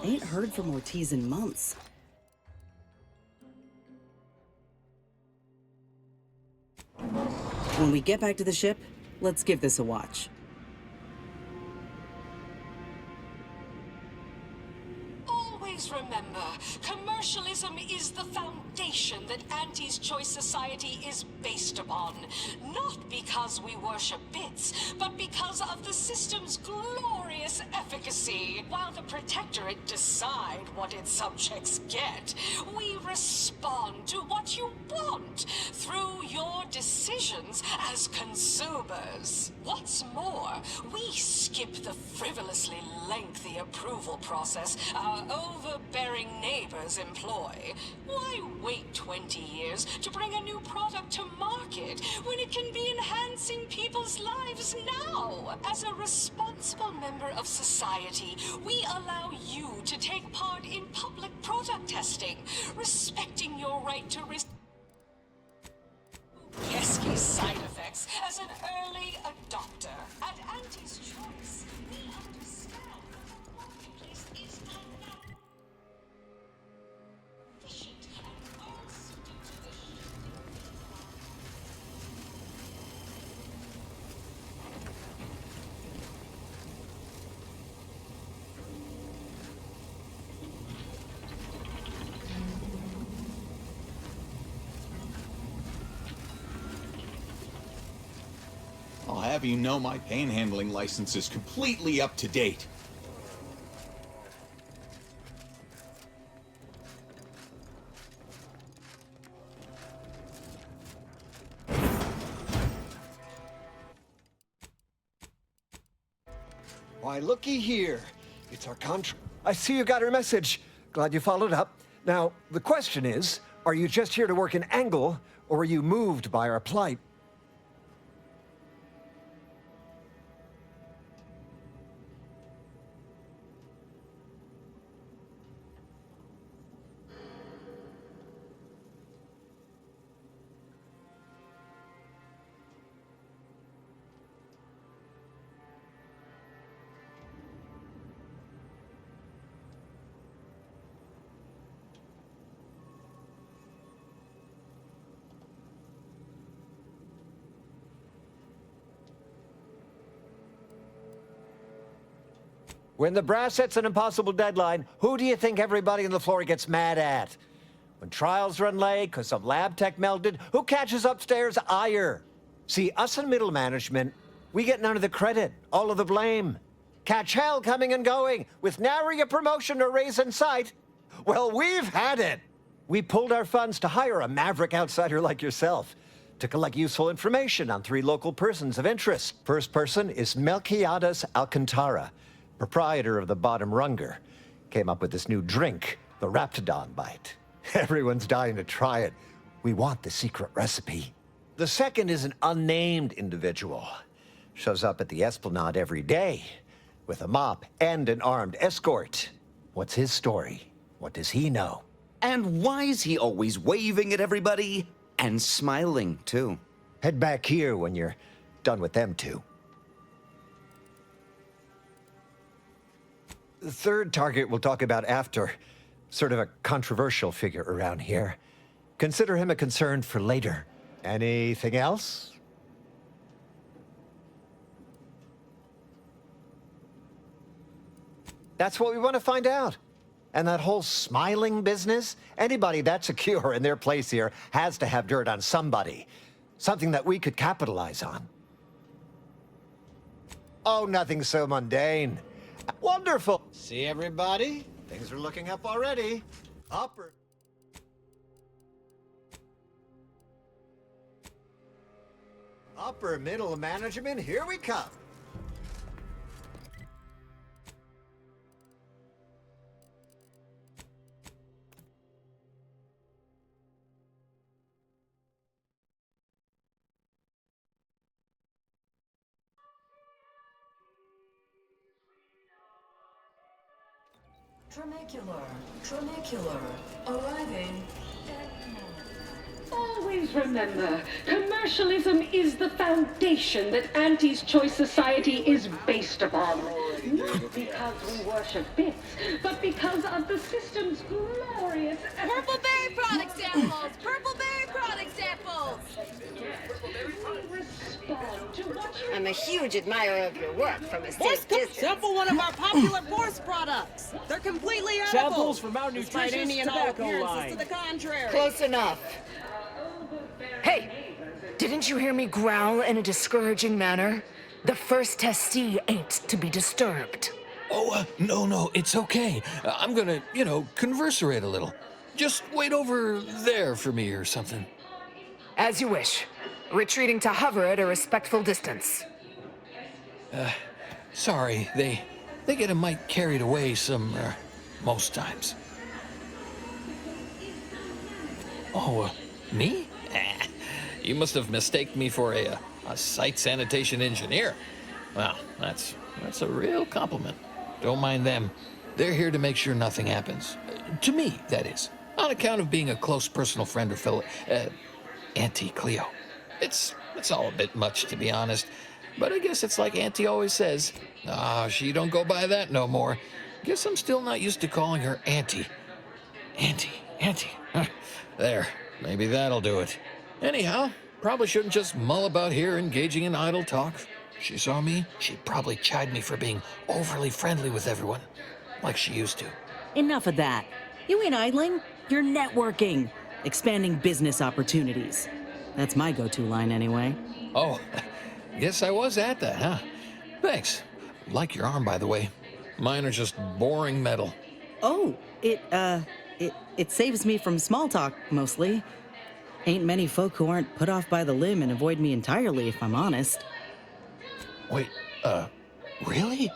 Ain't heard from Ortiz in months. When we get back to the ship, let's give this a watch. Always remember, commercialism is the foundation that Auntie's Choice Society is based upon. Not because we worship bits, but because of the system's glorious efficacy. While the Protectorate decide what its subjects get, we respond to what you want through your decisions as consumers. What's more, we skip the frivolously lengthy approval process our overbearing neighbors employ. Why wait 20 years to bring a new product to market when it can be enhancing people's lives now? As a responsible member of society, we allow you to take part in public product testing, respecting your right to pesky side effects as an early adopter. At Auntie's Choice, we understand that the marketplace is not efficient and unsuited to the I'll have you know my panhandling license is completely up to date. Why, looky here. It's our contract. I see you got our message. Glad you followed up. Now, the question is, are you just here to work an angle, or are you moved by our plight? When the brass sets an impossible deadline, who do you think everybody on the floor gets mad at? When trials run late because some lab tech melted, who catches upstairs ire? See, us in middle management, we get none of the credit, all of the blame. Catch hell coming and going, with nary a promotion or raise in sight. Well, we've had it. We pulled our funds to hire a maverick outsider like yourself to collect useful information on 3 local persons of interest. First person is Melquiades Alcantara, proprietor of the Bottom Runger. Came up with this new drink, the Raptidon Bite. Everyone's dying to try it. We want the secret recipe. The second is an unnamed individual. Shows up at the Esplanade every day with a mop and an armed escort. What's his story? What does he know? And why is he always waving at everybody? And smiling, too. Head back here when you're done with them two. The third target we'll talk about after. Sort of a controversial figure around here. Consider him a concern for later. Anything else? That's what we want to find out. And that whole smiling business, anybody that's secure in their place here has to have dirt on somebody. Something that we could capitalize on. Oh, nothing so mundane. Wonderful. See, everybody? Things are looking up already. Upper. Upper middle management, here we come. Tramacular, arriving. Always remember, commercialism is the foundation that Auntie's Choice Society is based upon. Not because we worship bits, but because of the system's glorious... Purple berry product samples! Purple berry product samples! I'm a huge admirer of your work from a Force safe distance. sample one of our popular Force products. They're completely edible. Samples from our despite nutritious any and all tobacco appearances line. to the contrary. Close enough. Hey, didn't you hear me growl in a discouraging manner? The first testee ain't to be disturbed. Oh, no, it's okay. I'm gonna, converserate a little. Just wait over there for me or something. As you wish. Retreating to hover at a respectful distance. Sorry, they get a mite carried away most times. Oh, me? You must have mistaken me for a site sanitation engineer. Well, that's a real compliment. Don't mind them. They're here to make sure nothing happens. To me, that is. On account of being a close personal friend of fellow Auntie Cleo. It's all a bit much, to be honest. But I guess it's like Auntie always says. She don't go by that no more. Guess I'm still not used to calling her Auntie. Auntie. There, maybe that'll do it. Anyhow, probably shouldn't just mull about here engaging in idle talk. She saw me, she'd probably chide me for being overly friendly with everyone, like she used to. Enough of that. You ain't idling. You're networking, expanding business opportunities. That's my go-to line anyway. Oh, guess I was at that, huh? Thanks. Like your arm, by the way. Mine are just boring metal. Oh, it saves me from small talk, mostly. Ain't many folk who aren't put off by the limb and avoid me entirely, if I'm honest. Wait, really?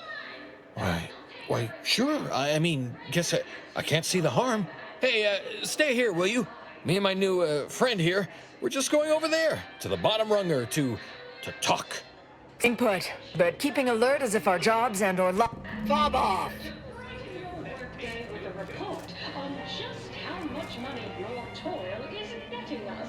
Why, sure. I mean, guess I can't see the harm. Hey, stay here, will you? Me and my new friend here, we're just going over there, to the bottom runger, to talk. Input, but keeping alert as if our jobs and or luck. Bob off. Workday with a report on just how much money your toil is netting us.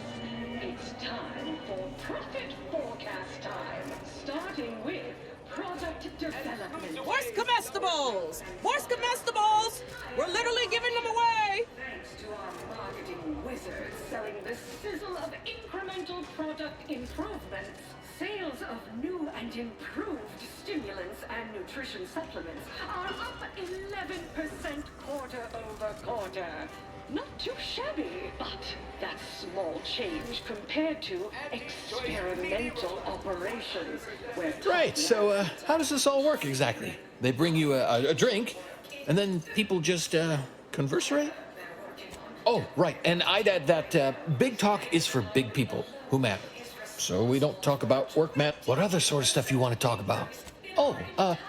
It's time for profit forecast time, starting with product development. Force comestibles! Force comestibles! We're literally giving them away! Thanks to our marketing wizards selling the sizzle of incremental product improvements, sales of new and improved stimulants and nutrition supplements are up 11% quarter-over-quarter. Not too shabby, but that's small change compared to experimental operations. Where Right, so how does this all work exactly? They bring you a drink, and then people just converserate? Oh, right, and I'd add that big talk is for big people who matter. So we don't talk about work, Matt. What other sort of stuff you want to talk about? Oh,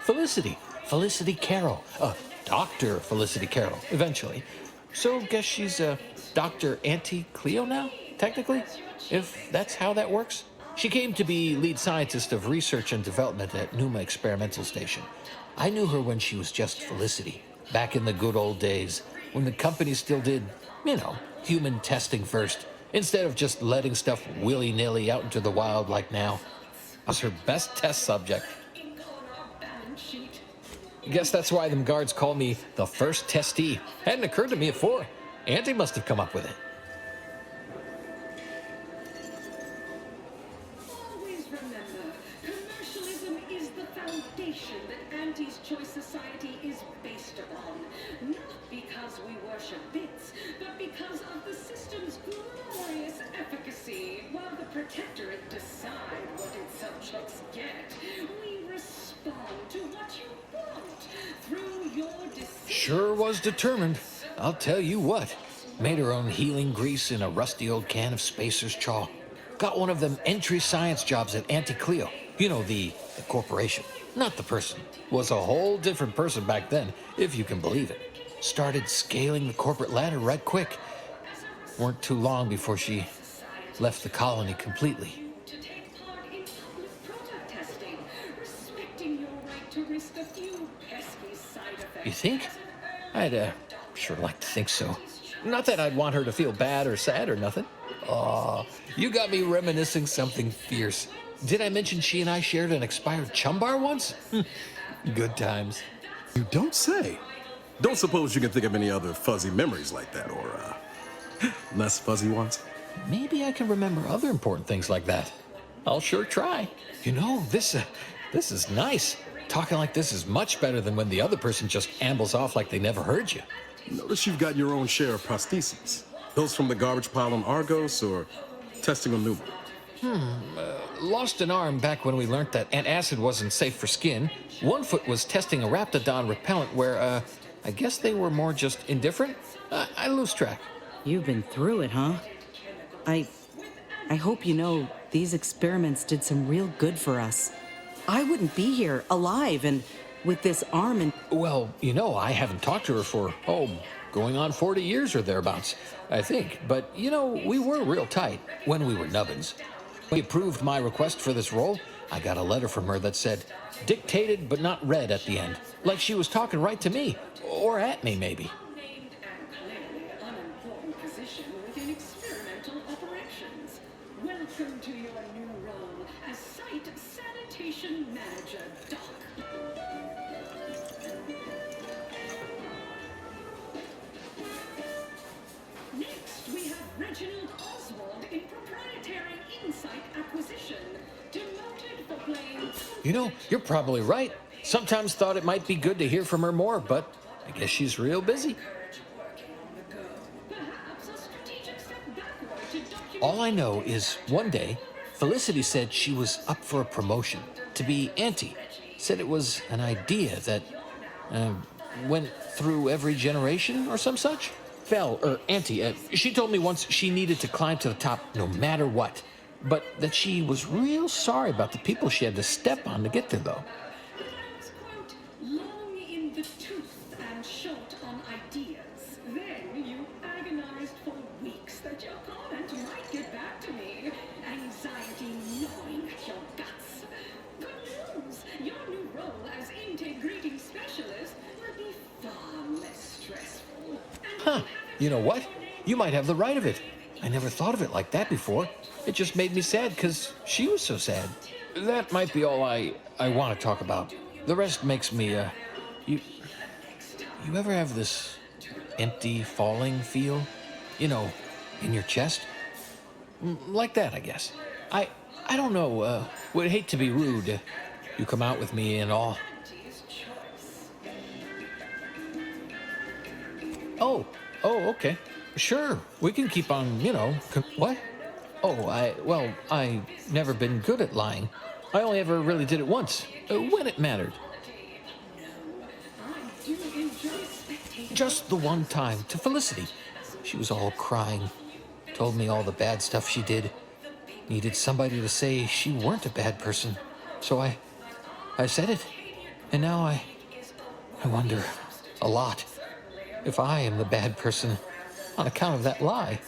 Felicity. Felicity Carroll. Dr. Felicity Carroll, eventually. So guess she's Dr. Auntie Cleo now, technically, if that's how that works. She came to be lead scientist of research and development at Numa Experimental Station. I knew her when she was just Felicity, back in the good old days, when the company still did, human testing first, instead of just letting stuff willy-nilly out into the wild like now. I was her best test subject. Guess that's why them guards call me the first testee. Hadn't occurred to me before. Auntie must have come up with it. always remember, commercialism is the foundation that Auntie's Choice Society is based upon. Not because we worship bits, but because of the system's glorious efficacy. While the Protectorate decide what its subjects get, we respond to what you want through your decisions. Sure was determined. I'll tell you what. Made her own healing grease in a rusty old can of Spacer's Chaw. Got one of them entry science jobs at Auntie Cleo. You know, the corporation. Not the person. Was a whole different person back then, if you can believe it. Started scaling the corporate ladder right quick. Weren't too long before she left the colony completely. To take part in public product testing, respecting your right to risk a few pesky side effects. You think? I'd sure like to think so. Not that I'd want her to feel bad or sad or nothing. Aw, you got me reminiscing something fierce. Did I mention she and I shared an expired chum bar once? Good times. That's You don't say. Don't suppose you can think of any other fuzzy memories like that, or less fuzzy ones? Maybe I can remember other important things like that. I'll sure try. You know, this is nice. Talking like this is much better than when the other person just ambles off like they never heard you. Notice you've got your own share of prostheses. Those from the garbage pile on Argos, or testing a new one? Lost an arm back when we learned that antacid wasn't safe for skin. One foot was testing a raptidon repellent where, I guess they were more just indifferent. I lose track. You've been through it, huh? I hope you know these experiments did some real good for us. I wouldn't be here alive and with this arm and... Well, you know, I haven't talked to her for, going on 40 years or thereabouts, I think. But, you know, we were real tight when we were nubbins. When we approved my request for this role, I got a letter from her that said, dictated but not read at the end. Like she was talking right to me. Or at me, maybe. Welcome to your new role as Site Sanitation Manager, Doc. Next, we have Reginald Oswald in Proprietary Insight Acquisition, demoted for playing... You know, you're probably right. Sometimes thought it might be good to hear from her more, but I guess she's real busy. All I know is one day, Felicity said she was up for a promotion to be auntie. Said it was an idea that went through every generation or some such. Auntie, she told me once she needed to climb to the top no matter what. But that she was real sorry about the people she had to step on to get there, though. Long in the tooth and short on ideas. Then you agonized for weeks that your comment might get back to me. Anxiety gnawing at your guts. Good news! Your new role as intake greeting specialist will be far less stressful. Huh. You know what? You might have the right of it. I never thought of it like that before. It just made me sad because she was so sad. That might be all I want to talk about. The rest makes me, You ever have this empty falling feel? You know, in your chest? Like that, I guess. I don't know, would hate to be rude. You come out with me and all. Oh, okay. Sure, we can keep on, you know, what? Oh, I never been good at lying. I only ever really did it once, when it mattered. Just the one time, to Felicity. She was all crying, told me all the bad stuff she did. Needed somebody to say she weren't a bad person. So I said it. And now I wonder a lot if I am the bad person on account of that lie.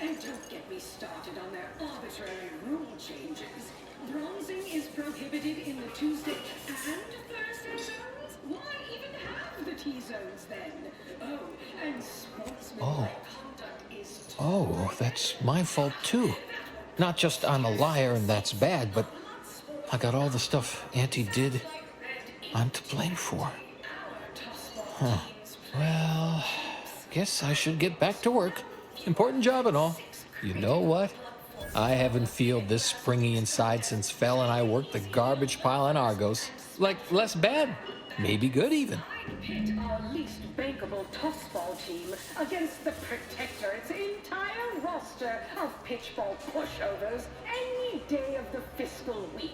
And don't get me started on their arbitrary rule changes. Bronzing is prohibited in the Tuesday and Thursday zones? Why even have the T-zones then? Oh, and sportsmanlike conduct is... Oh, that's my fault too. Not just I'm a liar and that's bad, but I got all the stuff Auntie did I'm to blame for. Huh. Well, guess I should get back to work. Important job and all. You know what? I haven't felt this springy inside since Fel and I worked the garbage pile on Argos. Like, less bad. Maybe good even. Pit our least bankable tossball team against the Protectorate's entire roster of pitchball pushovers any day of the fiscal week.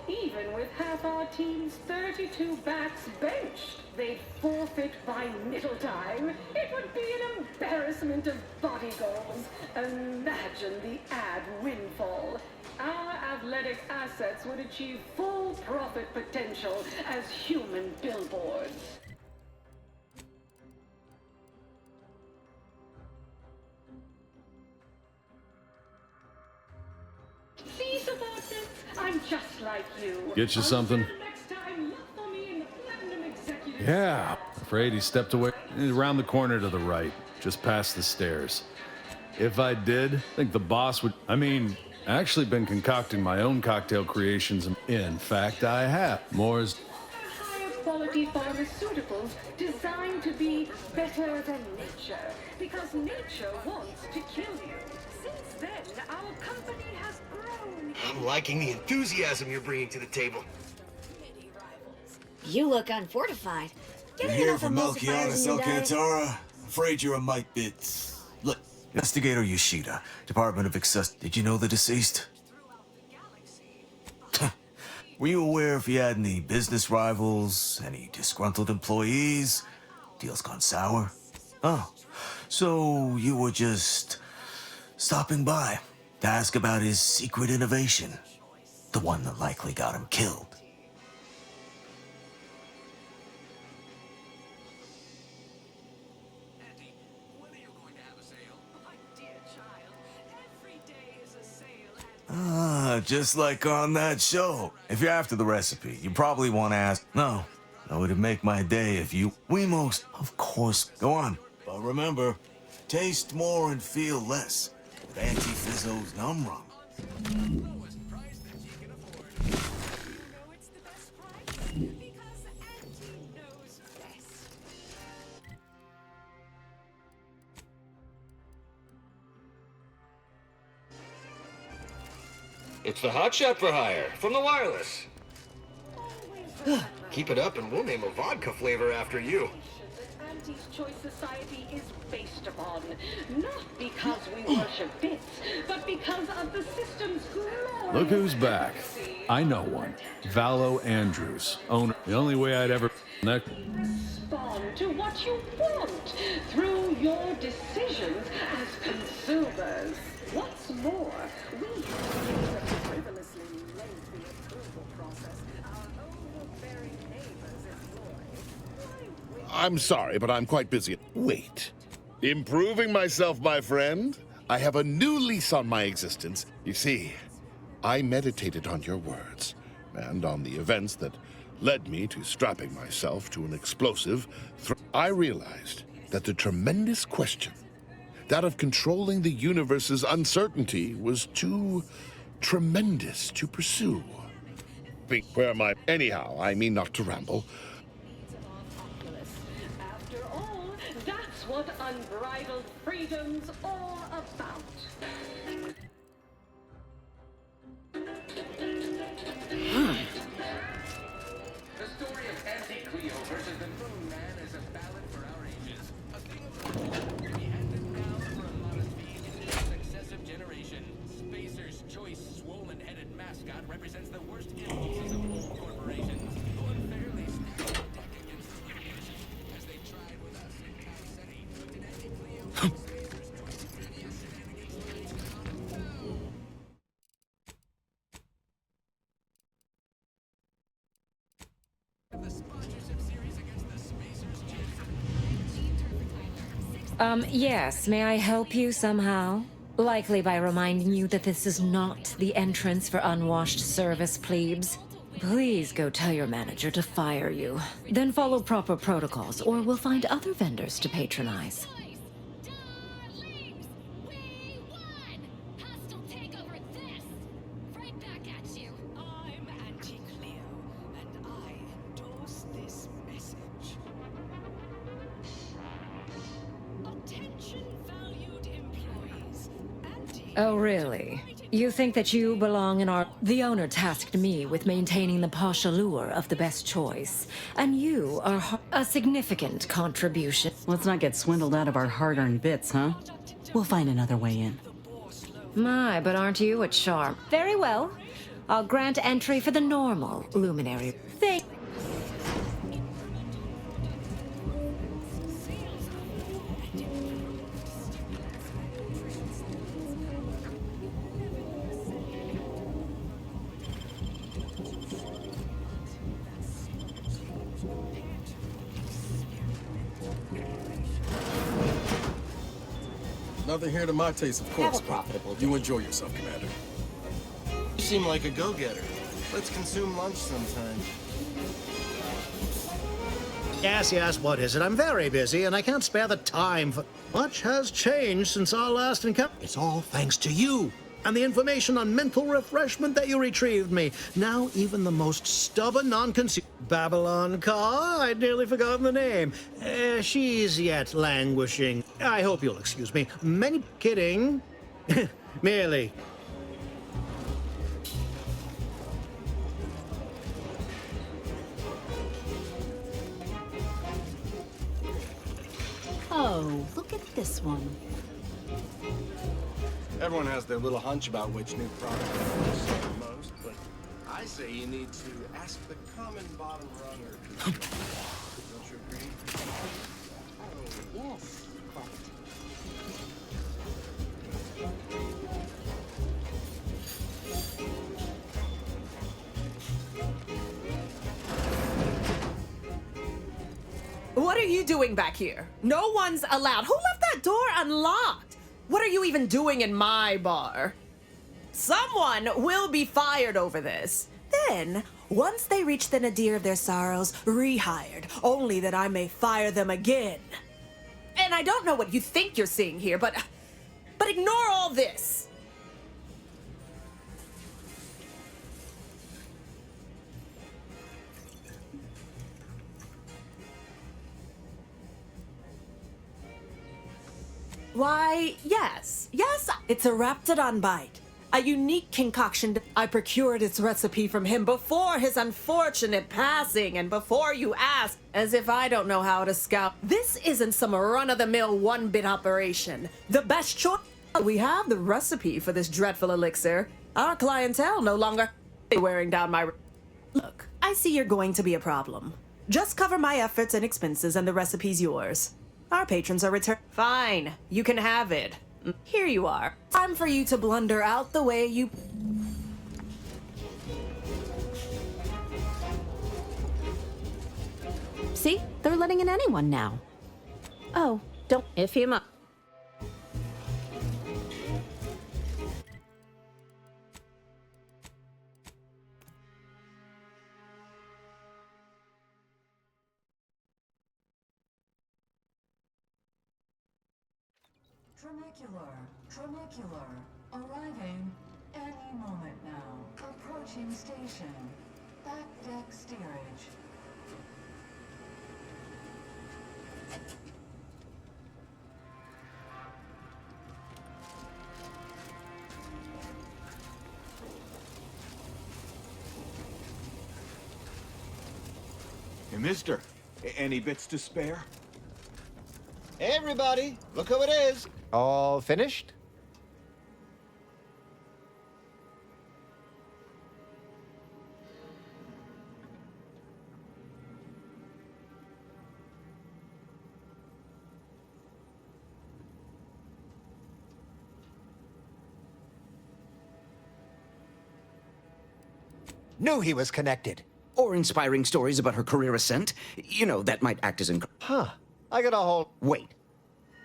Even with half our team's 32 bats benched, they'd forfeit by middle time. It would be an embarrassment of body goals. Imagine the ad windfall. Our athletic assets would achieve full profit potential as human billboards. See, subordinates, I'm just like you. Get you something? Next time, look for me in the Platinum Executive. Yeah, afraid he stepped away. He's around the corner to the right, just past the stairs. If I did, I think the boss would... I mean, Actually been concocting my own cocktail creations. In fact, I have. More is... Higher quality pharmaceuticals designed to be better than nature, because nature wants to kill you. Since then, our company has grown. I'm liking the enthusiasm you're bringing to the table. You look unfortified. You're here for Melchiades Alcantara? Afraid you're a mite bit. Look, Investigator Yoshida, Department of Access. Did you know the deceased? Were you aware if he had any business rivals, any disgruntled employees? Deals gone sour? Oh, so you were just stopping by to ask about his secret innovation, the one that likely got him killed. Ah, just like on that show. If you're after the recipe, you probably want to ask, no, that would make my day if you... Wemos, of course, go on. But remember, taste more and feel less with Auntie Fizzo's Numb Rum. It's the hotshot for hire from the wireless. Keep it up and we'll name a vodka flavor after you. Auntie's Choice Society is based upon, not because we worship bits, but because of the system's glory. Look who's back. I know one. Valo Andrews, owner. The only way I'd ever... Respond to what you want through your decisions as consumers. What's more, we have a frivolously lengthy approval process our overbearing neighbors employ. I'm sorry, but I'm quite busy. Wait. Improving myself, my friend? I have a new lease on my existence. You see, I meditated on your words and on the events that led me to strapping myself to an explosive. I realized that the tremendous question, that of controlling the universe's uncertainty, was too tremendous to pursue. Where am I? Anyhow, I mean not to ramble. After all, that's what unbridled freedom's all about. The story of Auntie Cleo versus the Moon Man is a ballad for our ages. A thing of be handed down for a modest fee in this successive generation. Spacer's Choice swollen-headed mascot represents the worst impulses of all corporations, who unfairly stacked the deck against the competition as they tried with us in Town City. Did Auntie Cleo and Spacer's Choice trivia shenanigans lines come? The sponsorship series against the Spacer's Choice. Yes, may I help you somehow? Likely by reminding you that this is not the entrance for unwashed service plebes. Please go tell your manager to fire you. Then follow proper protocols, or we'll find other vendors to patronize. I'm Auntie Cleo, and I endorse this message. Attention, valued employees. Oh, really? You think that you belong in our... The owner tasked me with maintaining the posh allure of the best choice. And you are a significant contribution. Let's not get swindled out of our hard-earned bits, huh? We'll find another way in. My, but aren't you a charm? Very well. I'll grant entry for the normal luminary. Thank... Nothing here to my taste, of course. Have a profitable You enjoy yourself, Commander. You seem like a go-getter. Let's consume lunch sometime. Yes, what is it? I'm very busy, and I can't spare the time for... Much has changed since our last encounter. It's all thanks to you. and the information on mental refreshment that you retrieved me. Now even the most stubborn non-consumer Babylon Carr, I'd nearly forgotten the name. She's yet languishing. I hope you'll excuse me. Many kidding. Merely. Oh, look at this one. Everyone has their little hunch about which new product they sell the most, but I say you need to ask the common bottom runner. Don't you agree? Oh, yes, quite. What are you doing back here? No one's allowed. Who left that door unlocked? What are you even doing in my bar? Someone will be fired over this. Then, once they reach the nadir of their sorrows, rehired, only that I may fire them again. And I don't know what you think you're seeing here, but ignore all this. Why, yes, it's a Raptidon bite. A unique concoction. I procured its recipe from him before his unfortunate passing and before you ask, as if I don't know how to scout. This isn't some run-of-the-mill one-bit operation. The best choice. We have the recipe for this dreadful elixir. Our clientele no longer wearing down my... Look, I see you're going to be a problem. Just cover my efforts and expenses and the recipe's yours. Our patrons are returned. Fine, you can have it. Here you are. Time for you to blunder out the way you... See? They're letting in anyone now. Oh, don't if him up. Tronicular, arriving any moment now. Approaching station. Back deck steerage. Hey, mister, any bits to spare? Hey, everybody, look who it is. All finished? Knew he was connected. Or inspiring stories about her career ascent. You know, that might act as Huh. I got a whole... Wait.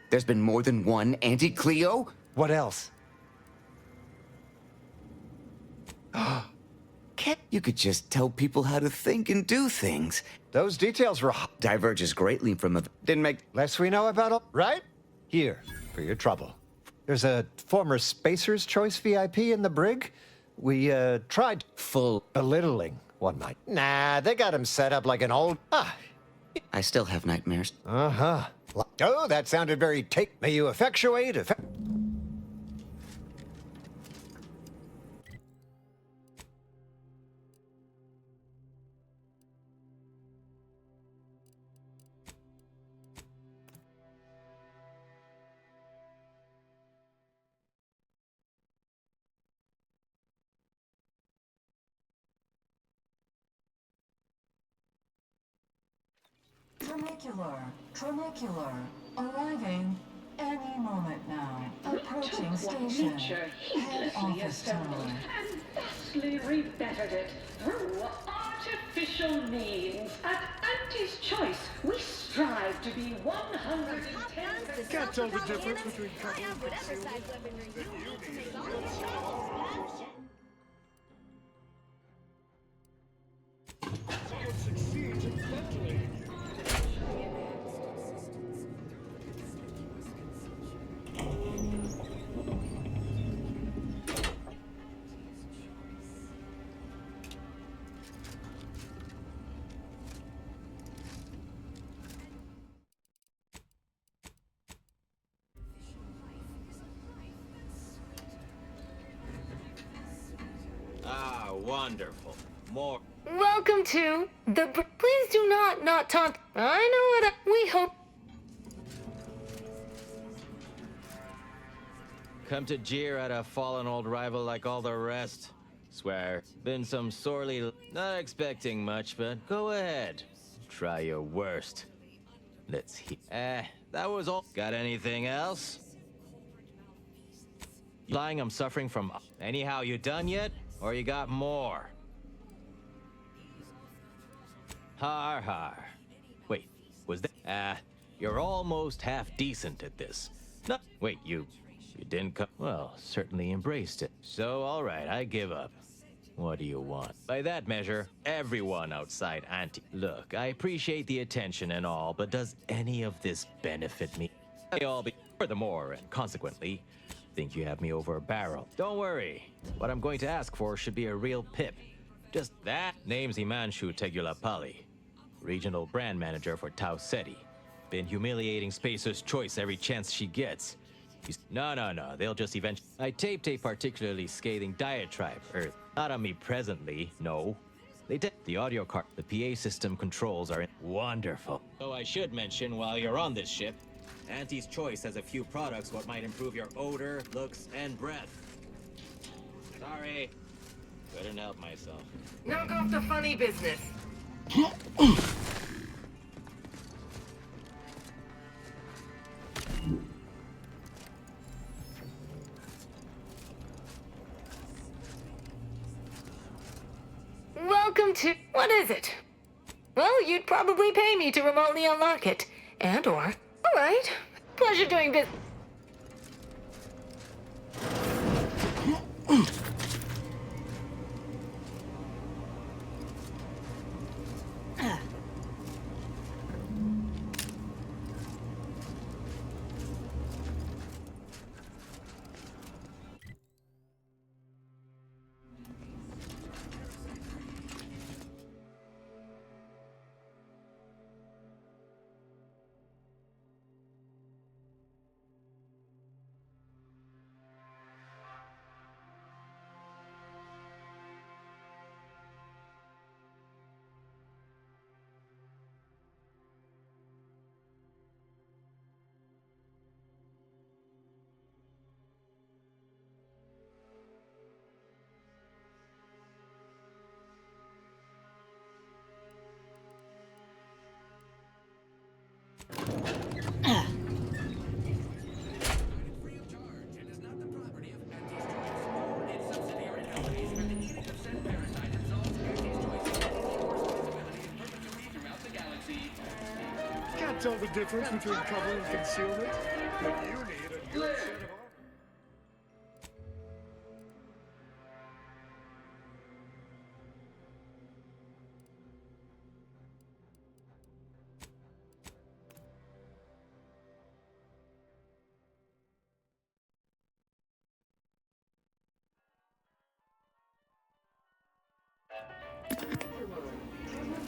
There's been more than one Auntie Cleo? What else? Can't you could just tell people how to think and do things. Those details were... Diverges greatly from a... Didn't make... Less we know about... Right? Here, for your trouble. There's a former Spacer's Choice VIP in the brig. We, tried... Full... Belittling one night. Nah, they got him set up like an old... I still have nightmares. Uh-huh. Oh, that sounded very take... May you effectuate... Tronicular, arriving any moment now. Approaching station. Head office tower. And thusly rebettered it through artificial means. At Auntie's Choice, we strive to be 110%. Can't tell the difference between cover and concealment. Someone succeeds in ventilating you. Ah, wonderful. More. Welcome to the. Please do not taunt. I know what we hope. Come to jeer at a fallen old rival like all the rest. Swear, been some sorely. Not expecting much, but go ahead. Try your worst. Let's hear. That was all. Got anything else? Lying I'm suffering from. Anyhow, you done yet? Or you got more? Har har. Wait, was that? You're almost half decent at this. No, wait, you didn't come. Well, certainly embraced it. So, all right, I give up. What do you want? By that measure, everyone outside Auntie. Look, I appreciate the attention and all, but does any of this benefit me? They all be. Furthermore, and consequently, think you have me over a barrel. Don't worry. What I'm going to ask for should be a real pip. Just that. Name's Himanshu Tegulapalli, regional brand manager for Tau Ceti. Been humiliating Spacer's Choice every chance she gets. No, they'll just eventually. I taped a particularly scathing diatribe, not on me presently, no. They did. The audio card, the PA system controls are wonderful. So I should mention while you're on this ship, Auntie's Choice has a few products what might improve your odor, looks, and breath. Sorry, couldn't help myself. Knock off the funny business. Welcome to. What is it? Well, you'd probably pay me to remotely unlock it. And/or. All right. Pleasure doing business. Can't tell the difference between cover and concealment, but you need a good set of armor.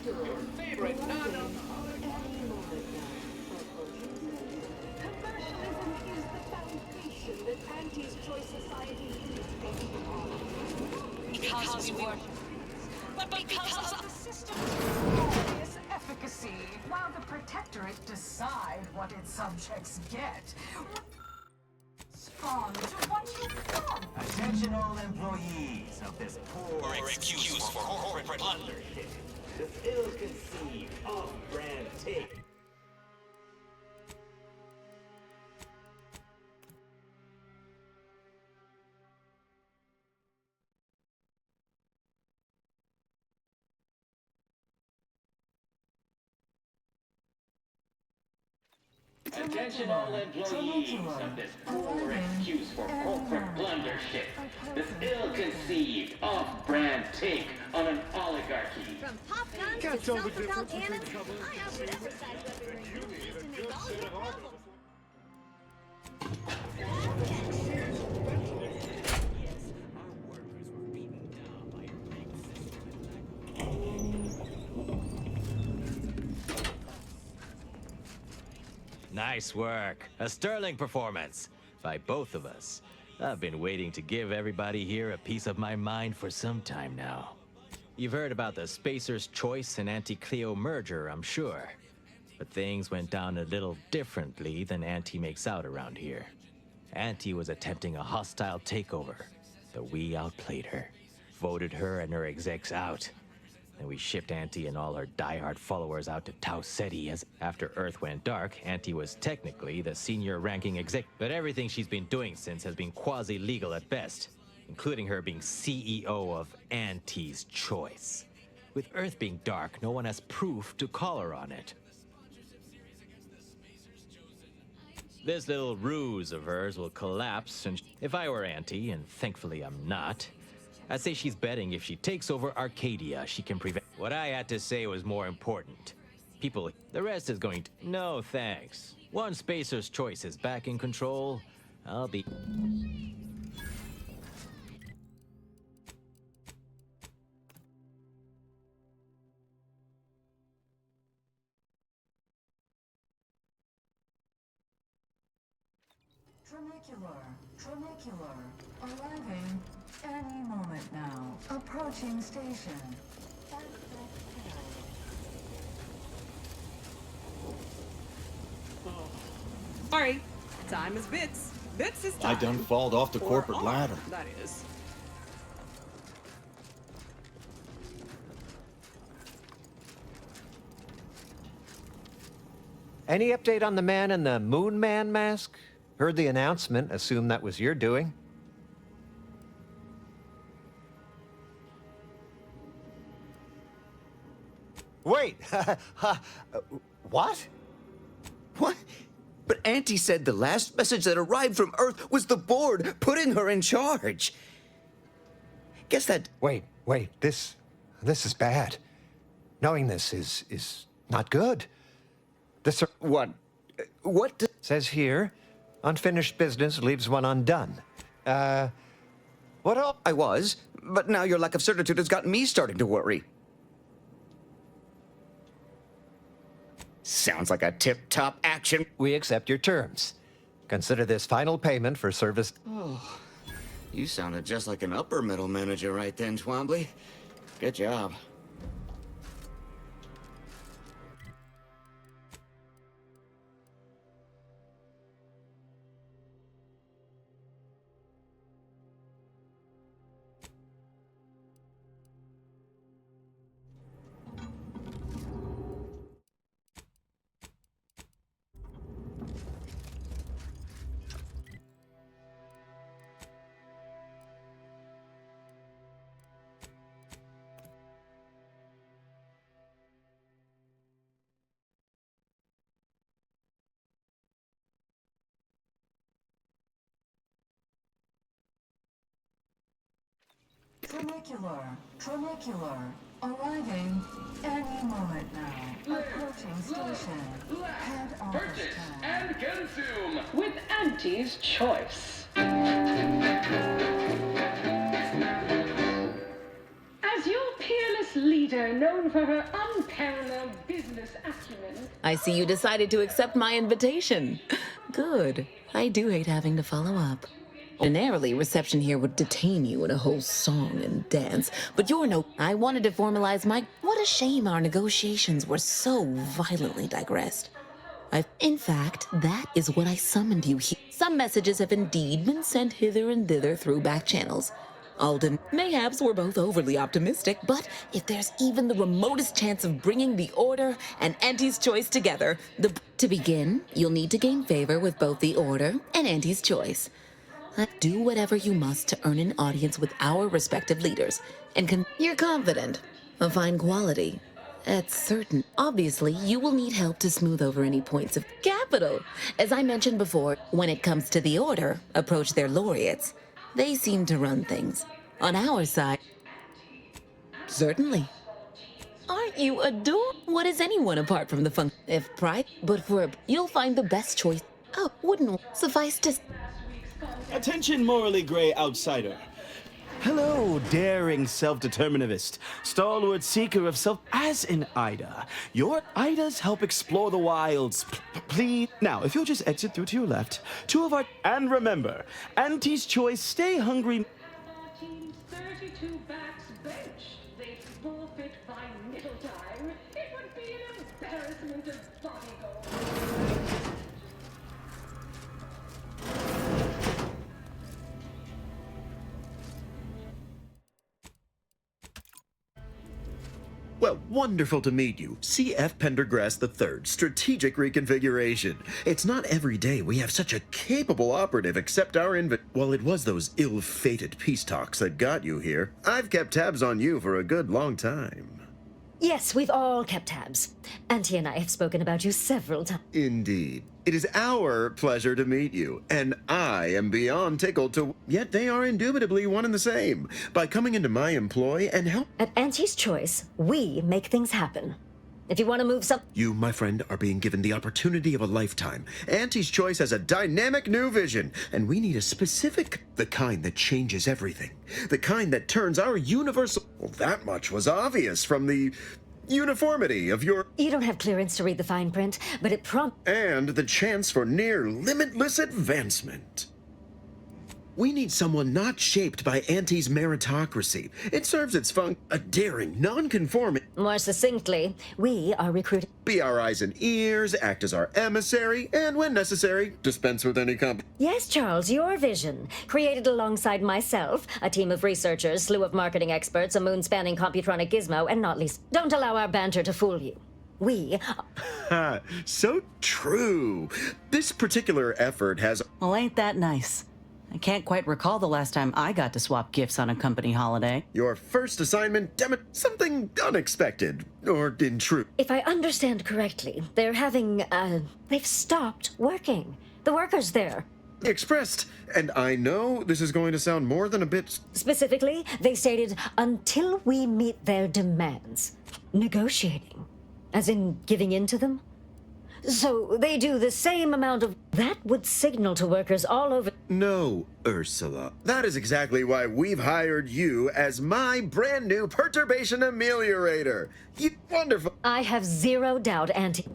Your favorite nana. Commercialism is the foundation that Auntie's Choice Society is based upon. Because we were. But because of The system's glorious efficacy, while the Protectorate decide what its subjects get. Respond to what you want. Attention all employees of this poor excuse for corporate blunder. This ill-conceived, off-brand take. Attention all employees of this poor excuse for corporate blundership. This ill-conceived, off-brand take on an oligarchy. From pop guns Can't to tell the self-propelled difference between cannons, cover and I offer to concealment, emphasize weaponry but you used need to a make good all set your of armor. problems. Nice work. A sterling performance by both of us. I've been waiting to give everybody here a piece of my mind for some time now. You've heard about the Spacer's Choice and Auntie Cleo merger, I'm sure. But things went down a little differently than Auntie makes out around here. Auntie was attempting a hostile takeover, but we outplayed her, voted her and her execs out. Then we shipped Auntie and all her diehard followers out to Tau Ceti as after Earth went dark, Auntie was technically the senior ranking exec, but everything she's been doing since has been quasi-legal at best, including her being CEO of Auntie's Choice. With Earth being dark, no one has proof to call her on it. This little ruse of hers will collapse, and if I were Auntie, and thankfully I'm not, I'd say she's betting if she takes over Arcadia, she can prevent. What I had to say was more important. People, the rest is going to. No thanks. Once Spacer's Choice is back in control, I'll be. Trinicular, arriving any moment now. Approaching station. Sorry, time is bits. Bits is I time. done falled off the Or corporate on, ladder. That is. Any update on the man in the Moon Man mask? Heard the announcement, assume that was your doing. Wait! What? What? But Auntie said the last message that arrived from Earth was the board putting her in charge. Guess that... Wait. This is bad. Knowing this is not good. This... What? What? Says here, unfinished business leaves one undone. What else? I was, but now your lack of certitude has gotten me starting to worry. Sounds like a tip-top action. We accept your terms. Consider this final payment for service. Oh, you sounded just like an upper middle manager right then, Twombly. Good job. Trinicular, arriving any moment now. Approaching station. Head office Purchase time. and consume with Auntie's Choice. As your peerless leader, known for her unparalleled business acumen, I see you decided to accept my invitation. Good. I do hate having to follow up. Ordinarily, reception here would detain you in a whole song and dance, but you're no... I wanted to formalize my... What a shame our negotiations were so violently digressed. In fact, that is what I summoned you here. Some messages have indeed been sent hither and thither through back channels. Alden, mayhaps we're both overly optimistic, but if there's even the remotest chance of bringing the Order and Auntie's Choice together, to begin, you'll need to gain favor with both the Order and Auntie's Choice. Do whatever you must to earn an audience with our respective leaders, and you're confident of fine quality. It's certain. Obviously, you will need help to smooth over any points of capital. As I mentioned before, when it comes to the Order, approach their laureates. They seem to run things. On our side, certainly. Aren't you adorable? What is anyone apart from the fun? If pride, but for you'll find the best choice. Wouldn't suffice to. Attention, morally gray outsider. Hello, daring self-determinivist, stalwart seeker of self. As in Ida, your Idas help explore the wilds. Please. Now, if you'll just exit through to your left, two of our. And remember, Auntie's choice, stay hungry. Team's 32 backs benched. They forfeit by middle time. It would be an embarrassment of body gold. Well, wonderful to meet you. C.F. Pendergrass III, Strategic Reconfiguration. It's not every day we have such a capable operative accept our Well, it was those ill-fated peace talks that got you here. I've kept tabs on you for a good long time. Yes, we've all kept tabs. Auntie and I have spoken about you several times. Indeed. It is our pleasure to meet you, and I am beyond tickled to... Yet they are indubitably one and the same. By coming into my employ and help... At Auntie's choice, we make things happen. If you want to move some... You, my friend, are being given the opportunity of a lifetime. Auntie's choice has a dynamic new vision, and we need a specific... The kind that changes everything. The kind that turns our universal... Well, that much was obvious from the... uniformity of your... You don't have clearance to read the fine print, but it And the chance for near limitless advancement. We need someone not shaped by Auntie's meritocracy. It serves its a daring, non-conforming... More succinctly, we are recruiting... Be our eyes and ears, act as our emissary, and when necessary, dispense with any Yes, Charles, your vision. Created alongside myself, a team of researchers, slew of marketing experts, a moon-spanning computronic gizmo, and not least, don't allow our banter to fool you. We... So true. This particular effort has... Well, ain't that nice? I can't quite recall the last time I got to swap gifts on a company holiday. Your first assignment, something unexpected, or in truth. If I understand correctly, they're having, they've stopped working. The workers there. Expressed, and I know this is going to sound more than a bit... Specifically, they stated, until we meet their demands. Negotiating. As in giving in to them? So they do the same amount of... That would signal to workers all over... No, Ursula. That is exactly why we've hired you as my brand new perturbation ameliorator. You wonderful... I have zero doubt, Auntie...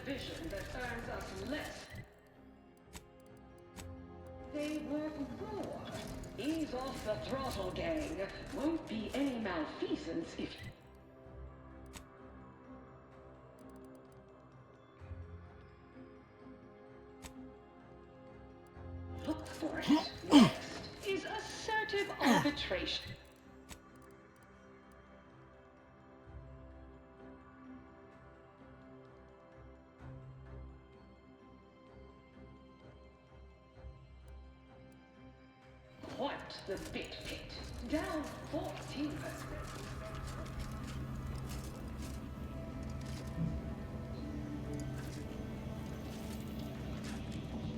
Division that earns us less. They work more. Ease off the throttle, gang. Won't be any malfeasance if... Look for it. Next is assertive arbitration. Quite the bit pit. Down 14%.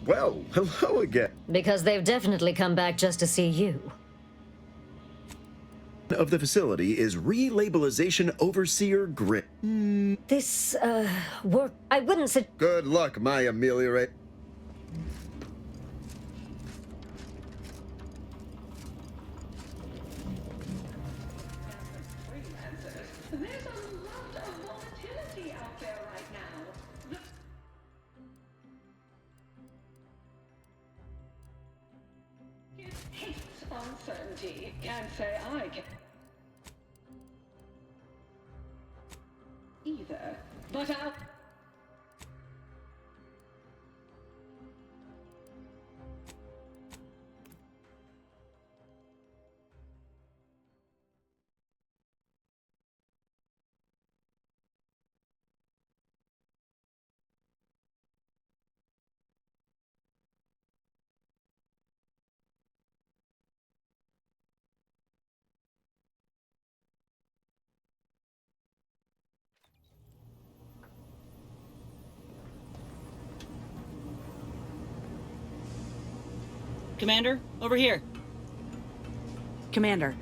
Well, hello again. Because they've definitely come back just to see you. Of the facility is relabelization overseer Grit. This, work... I wouldn't say... Good luck, my ameliorate. There's a lot of volatility out there right now. It hates uncertainty. Can't say I can. Either. But I'll... Commander, over here. Commander,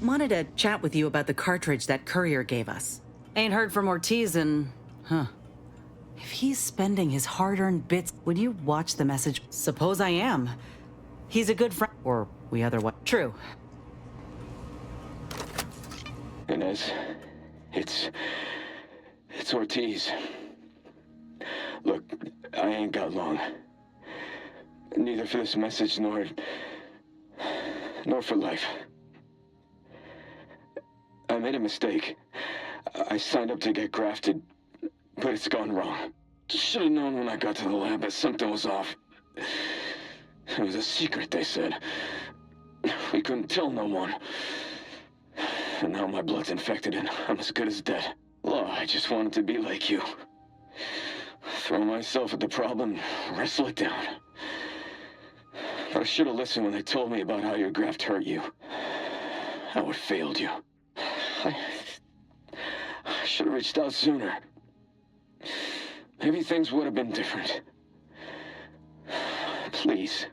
Wanted to chat with you about the cartridge that courier gave us. Ain't heard from Ortiz in... If he's spending his hard-earned bits, would you watch the message? Suppose I am. He's a good friend. Or we otherwise... True. Inez, it's Ortiz. Look, I ain't got long. Neither for this message nor for life. I made a mistake. I signed up to get grafted, but it's gone wrong. Should have known when I got to the lab that something was off. It was a secret, they said. We couldn't tell no one. And now my blood's infected and I'm as good as dead. Oh, I just wanted to be like you. Throw myself at the problem, wrestle it down. But I should have listened when they told me about how your graft hurt you. How it failed you. I should have reached out sooner. Maybe things would have been different. Please,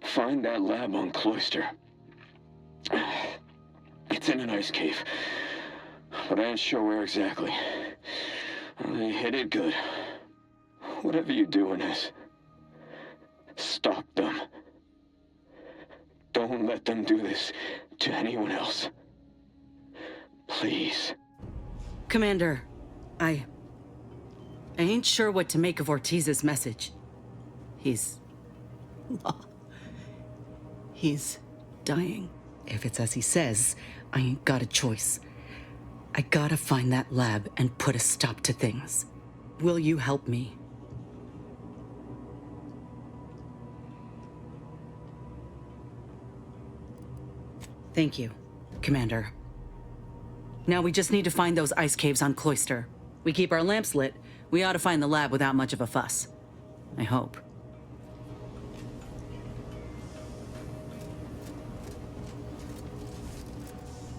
find that lab on Cloister. It's in an ice cave, but I ain't sure where exactly. They hit it good. Whatever you're doing is, stop them. Don't let them do this to anyone else. Please. Commander, I ain't sure what to make of Ortiz's message. He's dying. If it's as he says, I ain't got a choice. I gotta find that lab and put a stop to things. Will you help me? Thank you, Commander. Now we just need to find those ice caves on Cloister. We keep our lamps lit, we ought to find the lab without much of a fuss. I hope.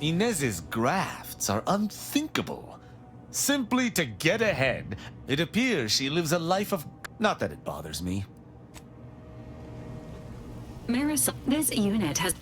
Inez's grafts are unthinkable. Simply to get ahead, it appears she lives a life of... Not that it bothers me. Marisol, this unit has...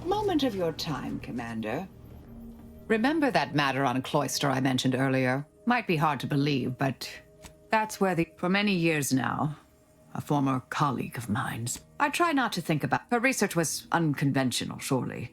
Moment of your time, Commander. Remember that matter on Cloister I mentioned earlier? Might be hard to believe, but that's where for many years now, a former colleague of mine's. I try not to think about... Her research was unconventional, surely.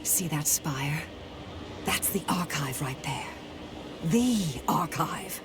See that spire? That's the archive right there. The archive.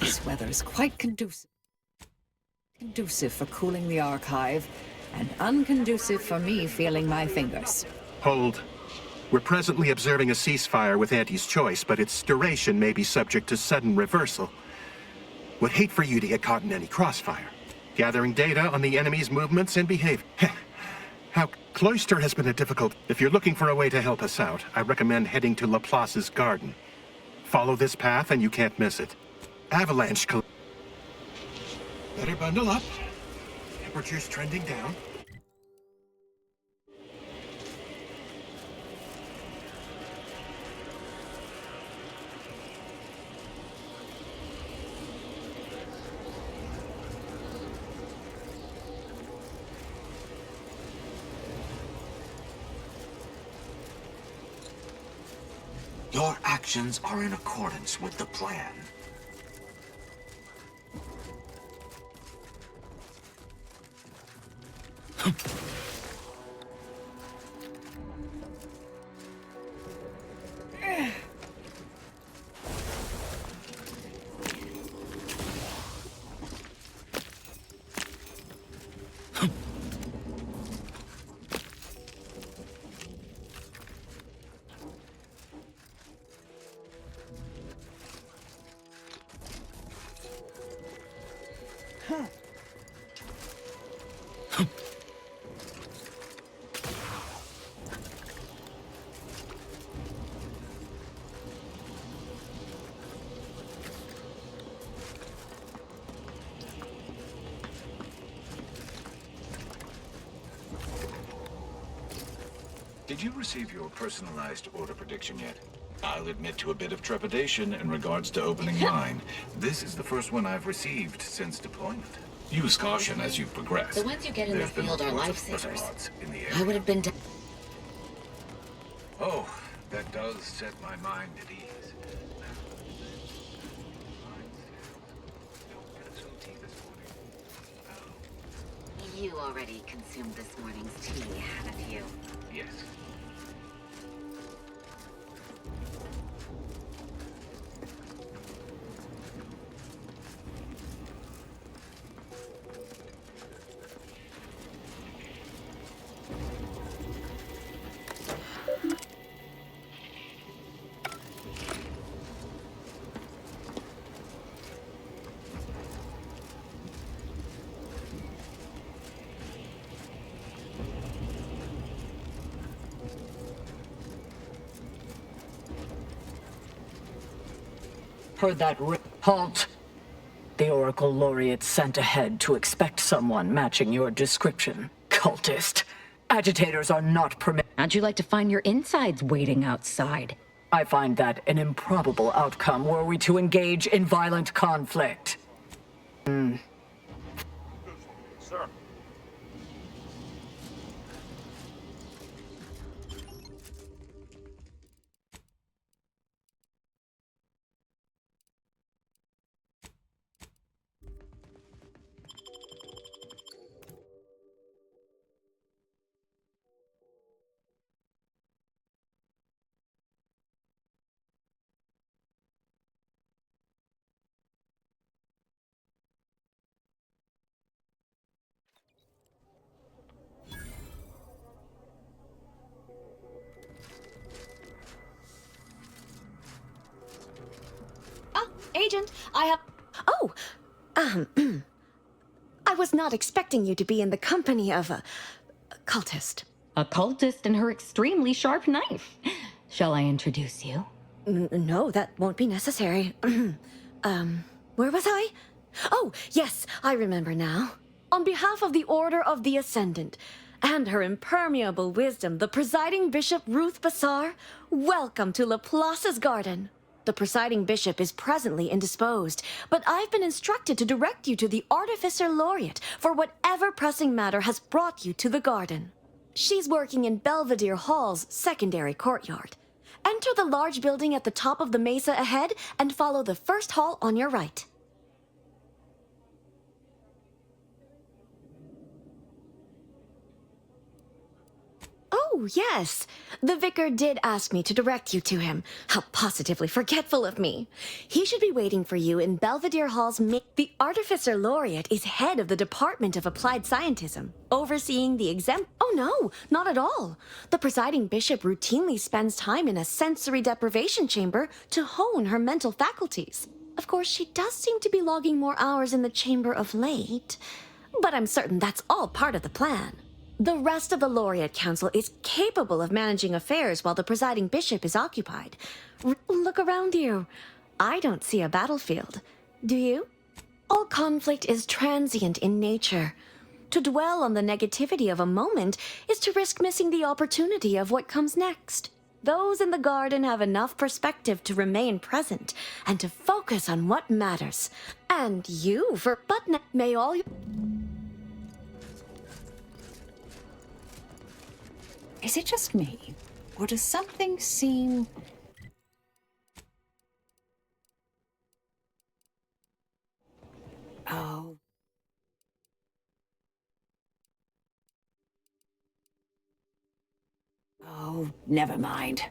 This weather is quite conducive for cooling the archive, and unconducive for me feeling my fingers. Hold. We're presently observing a ceasefire with Auntie's choice, but its duration may be subject to sudden reversal. Would hate for you to get caught in any crossfire. Gathering data on the enemy's movements and behavior. How Cloister has been a difficult... If you're looking for a way to help us out, I recommend heading to Laplace's garden. Follow this path and you can't miss it. Avalanche... Better bundle up. Temperature's trending down. Your actions are in accordance with the plan. Did you receive your personalized order prediction yet? I'll admit to a bit of trepidation in regards to opening mine. This is the first one I've received since deployment. Use caution as you progress. The ones you get in the There's been field are reports of lifesavers. spots in the I would have been. Oh, that does set my mind at ease. You already consumed this morning's tea, haven't you? Yes. Heard that halt! The Oracle Laureate sent ahead to expect someone matching your description. Cultist. Agitators are not permitted. How'd you like to find your insides waiting outside? I find that an improbable outcome were we to engage in violent conflict. Sir. Agent, I have... Oh! I was not expecting you to be in the company of a cultist. A cultist and her extremely sharp knife. Shall I introduce you? No, that won't be necessary. Where was I? Oh, yes, I remember now. On behalf of the Order of the Ascendant, and her impermeable wisdom, the presiding bishop Ruth Bassar, welcome to Laplace's garden. The presiding bishop is presently indisposed, but I've been instructed to direct you to the Artificer Laureate for whatever pressing matter has brought you to the garden. She's working in Belvedere Hall's secondary courtyard. Enter the large building at the top of the mesa ahead and follow the first hall on your right. Oh, Oh, yes. The vicar did ask me to direct you to him. How positively forgetful of me. He should be waiting for you in Belvedere Hall's The Artificer Laureate is head of the Department of Applied Scientism, overseeing the Oh, no, not at all. The presiding bishop routinely spends time in a sensory deprivation chamber to hone her mental faculties. Of course, she does seem to be logging more hours in the chamber of late, but I'm certain that's all part of the plan. The rest of the Laureate Council is capable of managing affairs while the presiding bishop is occupied. Look around you. I don't see a battlefield. Do you? All conflict is transient in nature. To dwell on the negativity of a moment is to risk missing the opportunity of what comes next. Those in the garden have enough perspective to remain present and to focus on what matters. And you, may all... Is it just me? Or does something seem... Oh. Oh, never mind.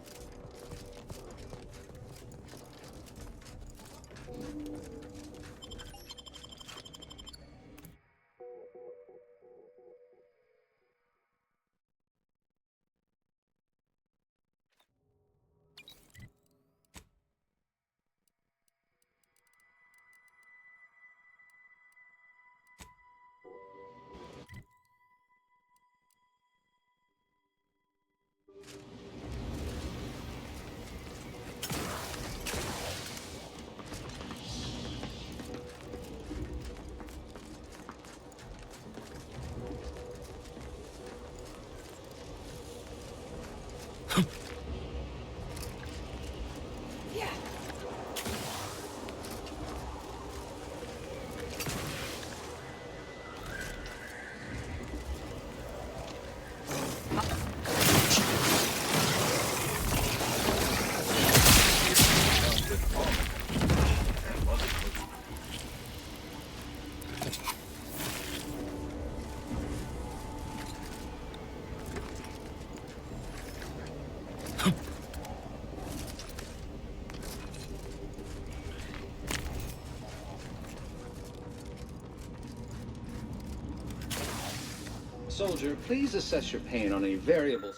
Soldier, please assess your pain on a variable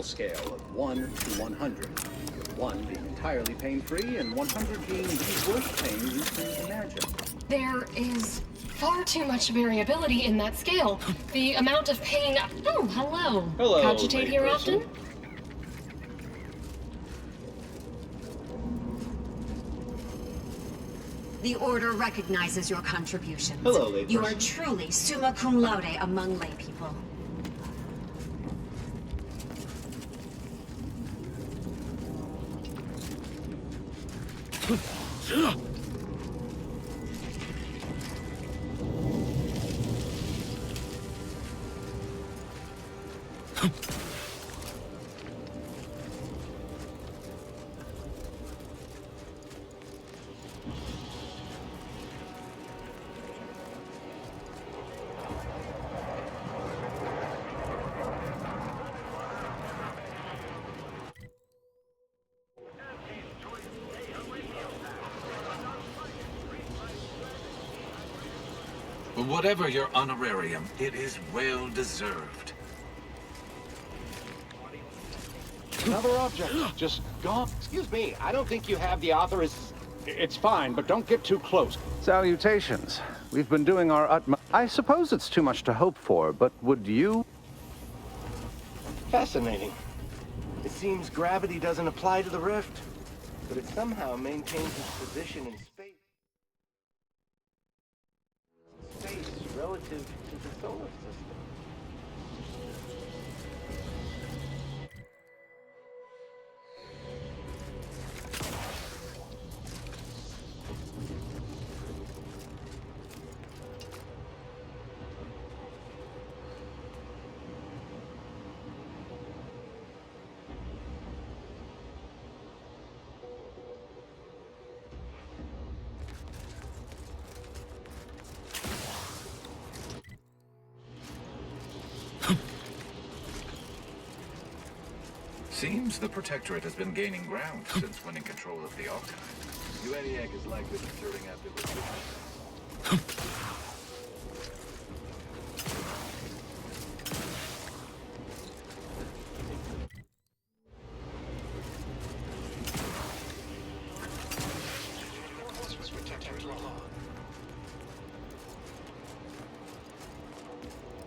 scale of 1 to 100. 1 being entirely pain-free and 100 being the worst pain you can imagine. There is far too much variability in that scale. The amount of pain... Oh, hello. Hello, Cogitate here layperson. often? The Order recognizes your contributions. Hello, layperson. You are truly summa cum laude among laypeople. Whatever your honorarium, it is well deserved. Another object, just gone. Excuse me, I don't think you have the authorization. It's fine, but don't get too close. Salutations. We've been doing our utmost. I suppose it's too much to hope for, but would you? Fascinating. It seems gravity doesn't apply to the rift, but it somehow maintains its position in space. Relative to the solar system. Seems the Protectorate has been gaining ground since winning control of the archive. UNEAC is likely returning after the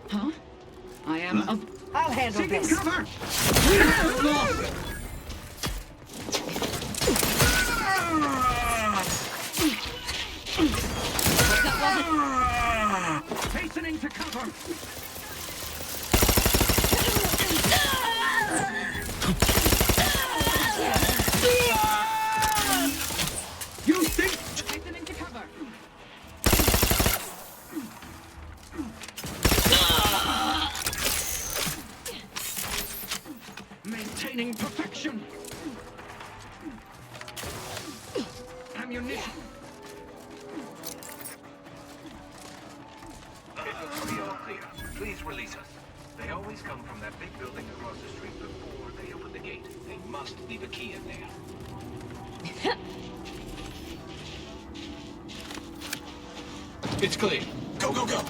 Huh? I am I'll handle this. Cover! Hastening to cover! You think? Hastening to cover. Maintaining perfection. Ammunition. It looks to be all clear. Please release us. They always come from that big building across the street before they open the gate. They must leave a key in there. It's clear. Go, go, go!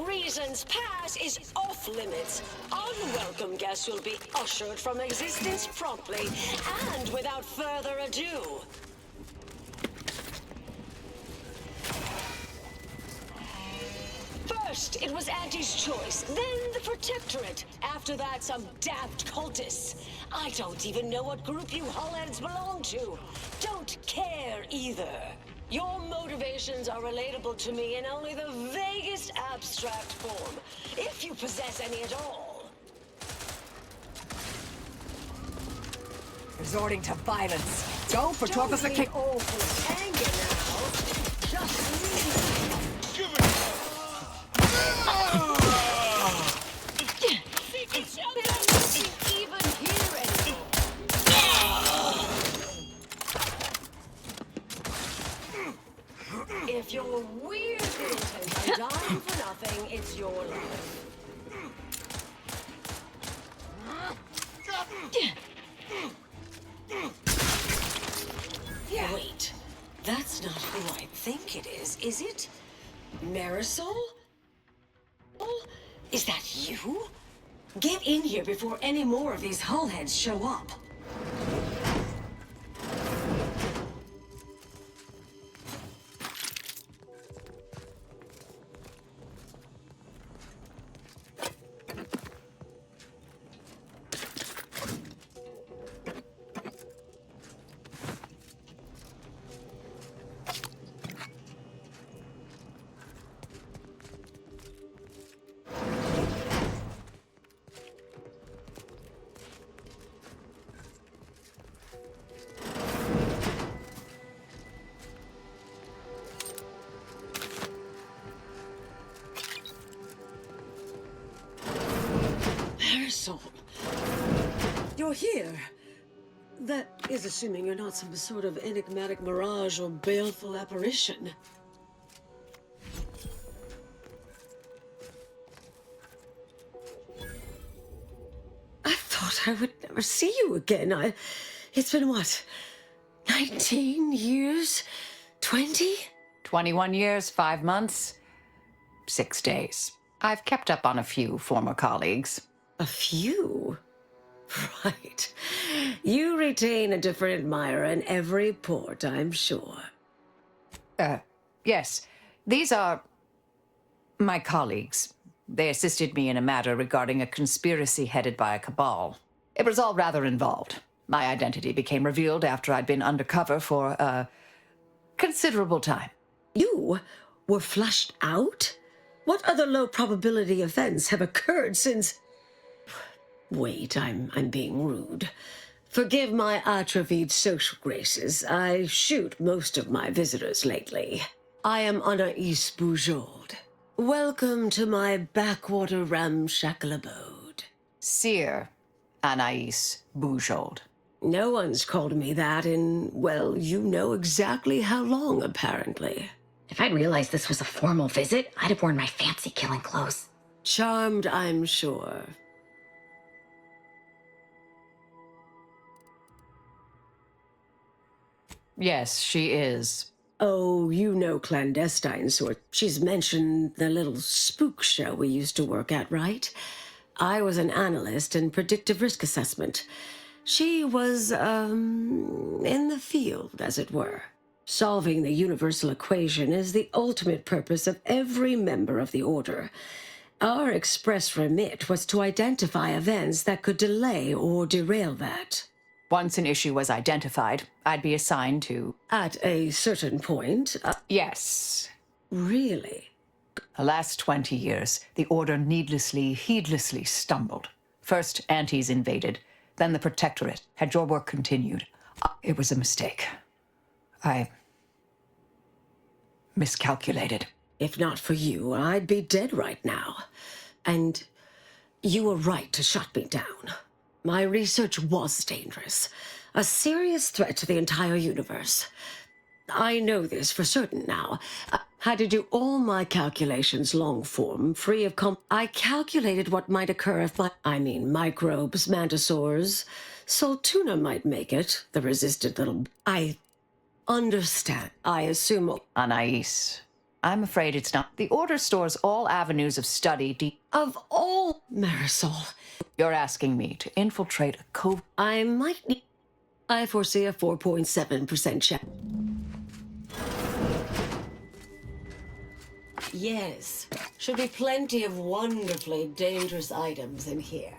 Reason's pass is off limits. Unwelcome guests will be ushered from existence promptly and without further ado. First, it was Auntie's choice, then the Protectorate. After that, some daft cultists. I don't even know what group you hullheads belong to. Don't care either. Your motivations are relatable to me in only the vaguest abstract form, if you possess any at all. Resorting to violence. Go for Torvus the King. Awful anger now. Just leave. If your weird irritants are dying for nothing, it's your life. Wait, that's not who I think it is it? Marisol? Is that you? Get in here before any more of these hullheads show up. Marisol, you're here. That is assuming you're not some sort of enigmatic mirage or baleful apparition. I thought I would never see you again. It's been what, 19 years? 20? 21 years, 5 months, 6 days. I've kept up on a few former colleagues. A few? Right. You retain a different admirer in every port, I'm sure. Yes. These are my colleagues. They assisted me in a matter regarding a conspiracy headed by a cabal. It was all rather involved. My identity became revealed after I'd been undercover for a considerable time. You were flushed out? What other low-probability events have occurred since... Wait, I'm being rude. Forgive my atrophied social graces. I shoot most of my visitors lately. I am Anais Boujold. Welcome to my backwater ramshackle abode. Seer Anais Boujold. No one's called me that in, well, you know exactly how long, apparently. If I'd realized this was a formal visit, I'd have worn my fancy killing clothes. Charmed, I'm sure. Yes, she is. Oh, you know clandestine sort. She's mentioned the little spook show we used to work at, right? I was an analyst in predictive risk assessment. She was, in the field, as it were. Solving the universal equation is the ultimate purpose of every member of the Order. Our express remit was to identify events that could delay or derail that. Once an issue was identified, I'd be assigned to... At a certain point? Yes. Really? The last 20 years, the Order heedlessly stumbled. First, Antes invaded, then the Protectorate. Had your work continued, it was a mistake. I miscalculated. If not for you, I'd be dead right now. And you were right to shut me down. My research was dangerous. A serious threat to the entire universe. I know this for certain now. I had to do all my calculations long form, free of I calculated what might occur if microbes, mantisaurs. Salt tuna might make it, the resistant little... I understand. I assume... Anais, I'm afraid it's not. The Order stores all avenues of study Of all... Marisol... You're asking me to infiltrate a cove... I might need... I foresee a 4.7% chance. Yes. Should be plenty of wonderfully dangerous items in here.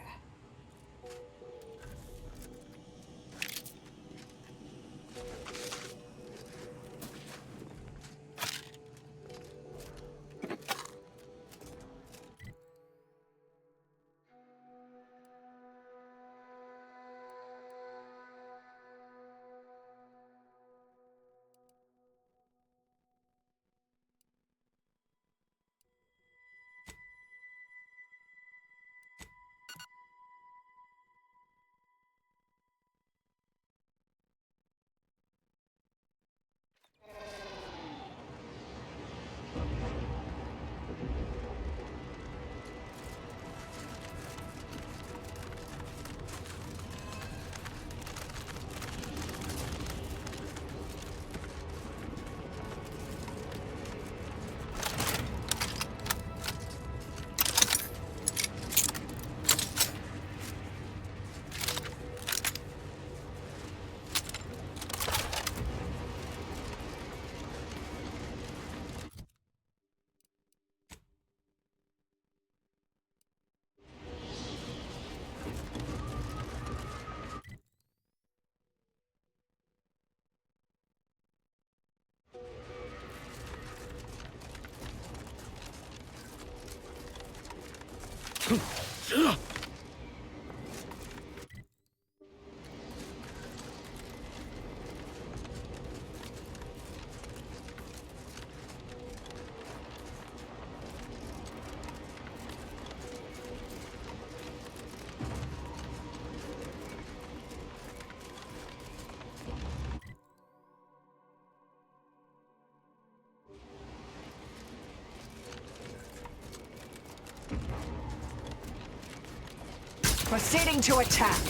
Proceeding to attack.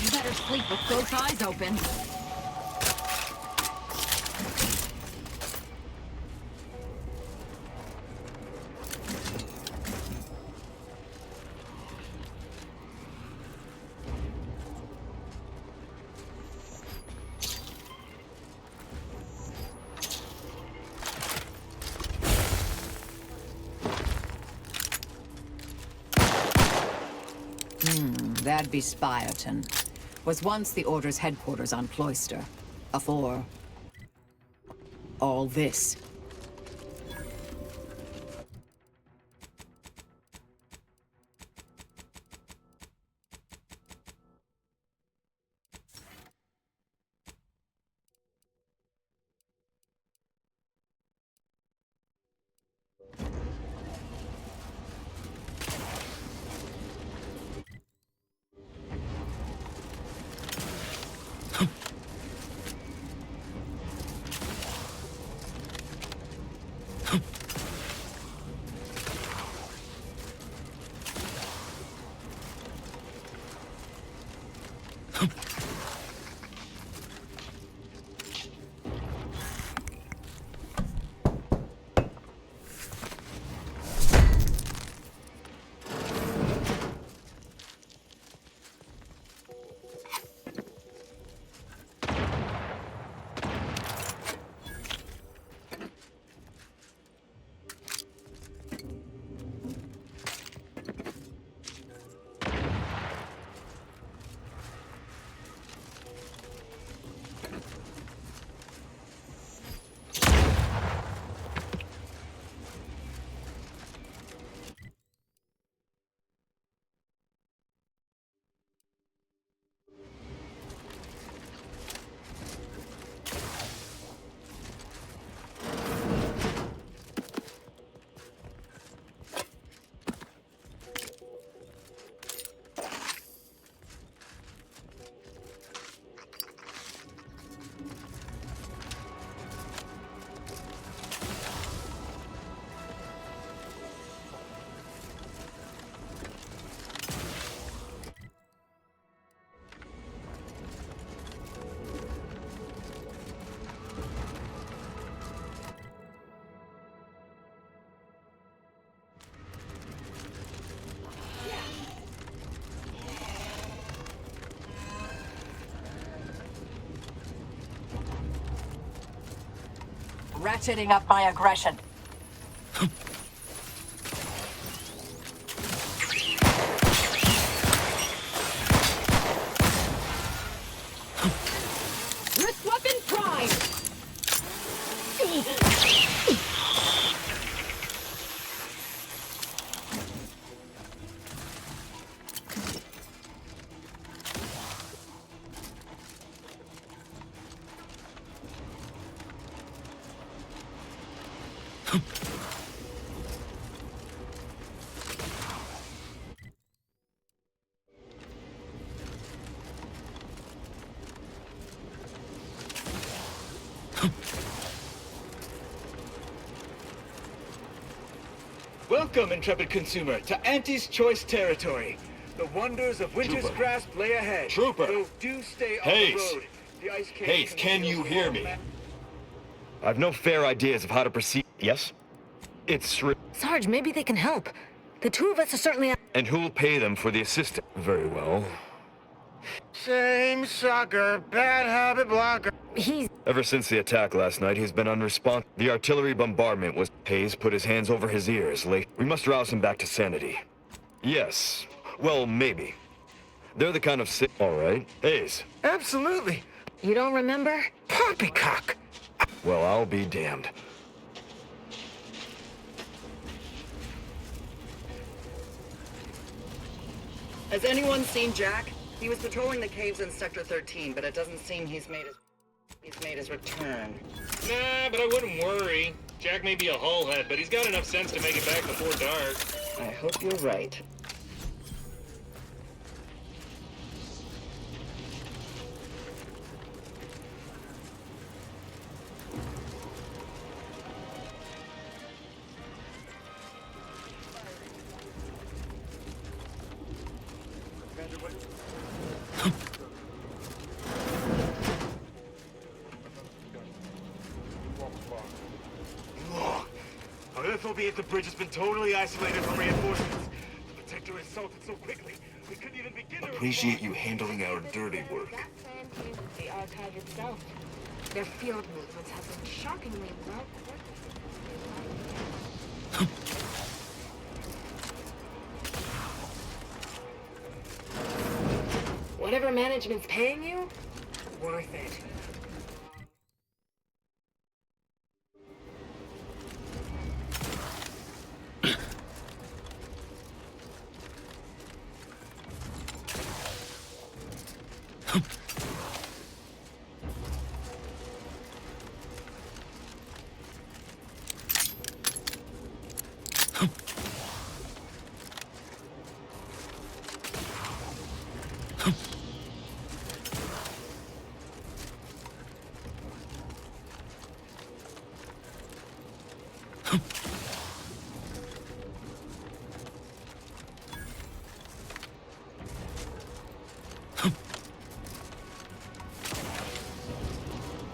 You better sleep with both eyes open. That'd be Spyerton. Was once the Order's headquarters on Cloister. Afore all this. ratcheting up my aggression. Wrist weapon prime! Welcome, intrepid consumer, to Auntie's Choice territory. The wonders of winter's Trooper. grasp lay ahead. Trooper. So do stay on Hayes. the road. The ice cave Hayes, can you hear me? I've no fair ideas of how to proceed. Yes? Sarge, maybe they can help. The two of us are certainly... And who'll pay them for the assistance? Very well. Same sucker, bad habit blocker. Ever since the attack last night, he's been unresponsive. The artillery bombardment was... Hayes put his hands over his ears late. We must rouse him back to sanity. Yes. Well, maybe. They're the kind of sick... All right. Hayes. Absolutely. You don't remember? Poppycock! Well, I'll be damned. Has anyone seen Jack? He was patrolling the caves in Sector 13, but it doesn't seem he's made his return. Nah, but I wouldn't worry. Jack may be a hullhead, but he's got enough sense to make it back before dark. I hope you're right. Our FOB at the bridge has been totally isolated from reinforcements. The protector assaulted so quickly, we couldn't even begin to... Appreciate you handling our dirty work. The archive itself. Their field movements have been shockingly well. Whatever management's paying you, worth it.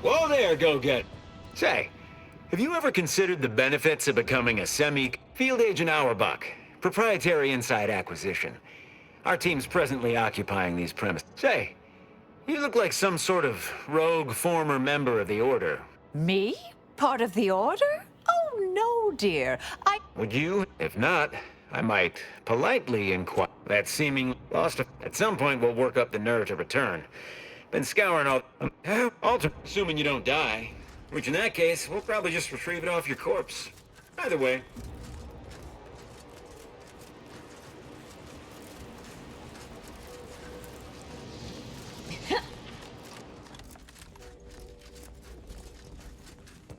Whoa there, go-get. Say, have you ever considered the benefits of becoming a Field Agent Auerbach, proprietary inside acquisition. Our team's presently occupying these premises. Say, you look like some sort of rogue former member of the Order. Me? Part of the Order? Oh, no, dear. Would you? If not, I might politely inquire. That seeming lost. At some point, we'll work up the nerve to return. Been scouring assuming you don't die. Which in that case, we'll probably just retrieve it off your corpse. Either way.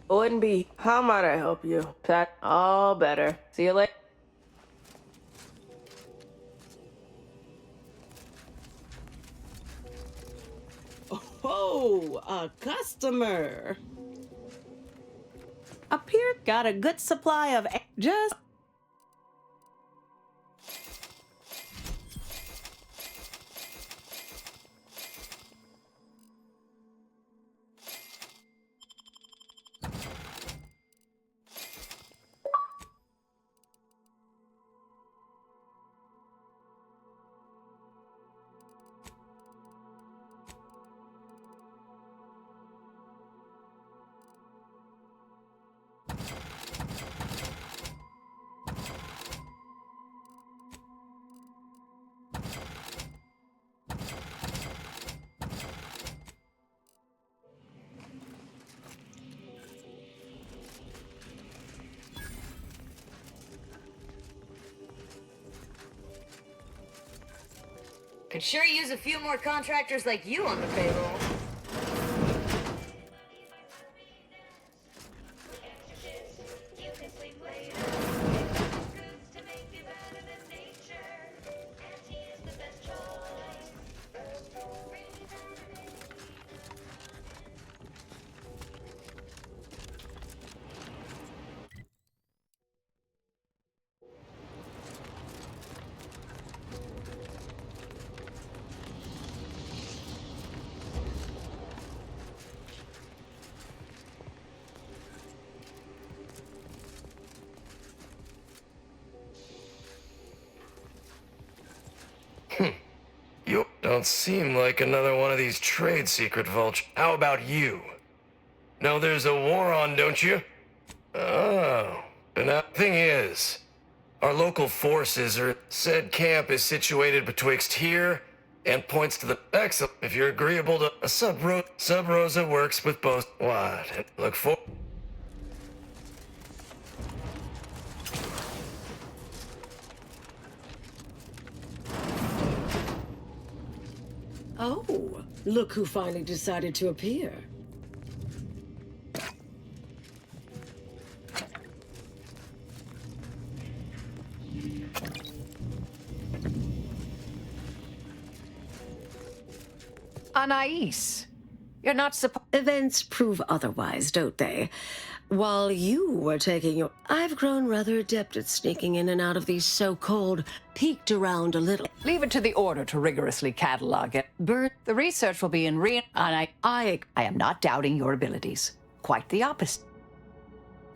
Wouldn't be. How might I help you? Pat, all better. See you later. Oh, a customer. Up here, got a good supply of just. Could sure use a few more contractors like you on the payroll. You don't seem like another one of these trade secret vultures. How about you? Know there's a war on, don't you? Oh. And the thing is, our local forces are... Said camp is situated betwixt here and points to the... Excellent. If you're agreeable to... A Sub-Rosa works with both... What? Look for... Oh, look who finally decided to appear. Anais, you're not supposed... Events prove otherwise, don't they? While you were taking your... I've grown rather adept at sneaking in and out of these so-called... peeked around a little. Leave it to the Order to rigorously catalog it. Burn. The research will be in and I am not doubting your abilities. Quite the opposite.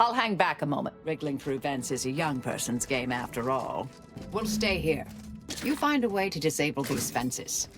I'll hang back a moment. Wriggling through vents is a young person's game after all. We'll stay here. You find a way to disable these fences.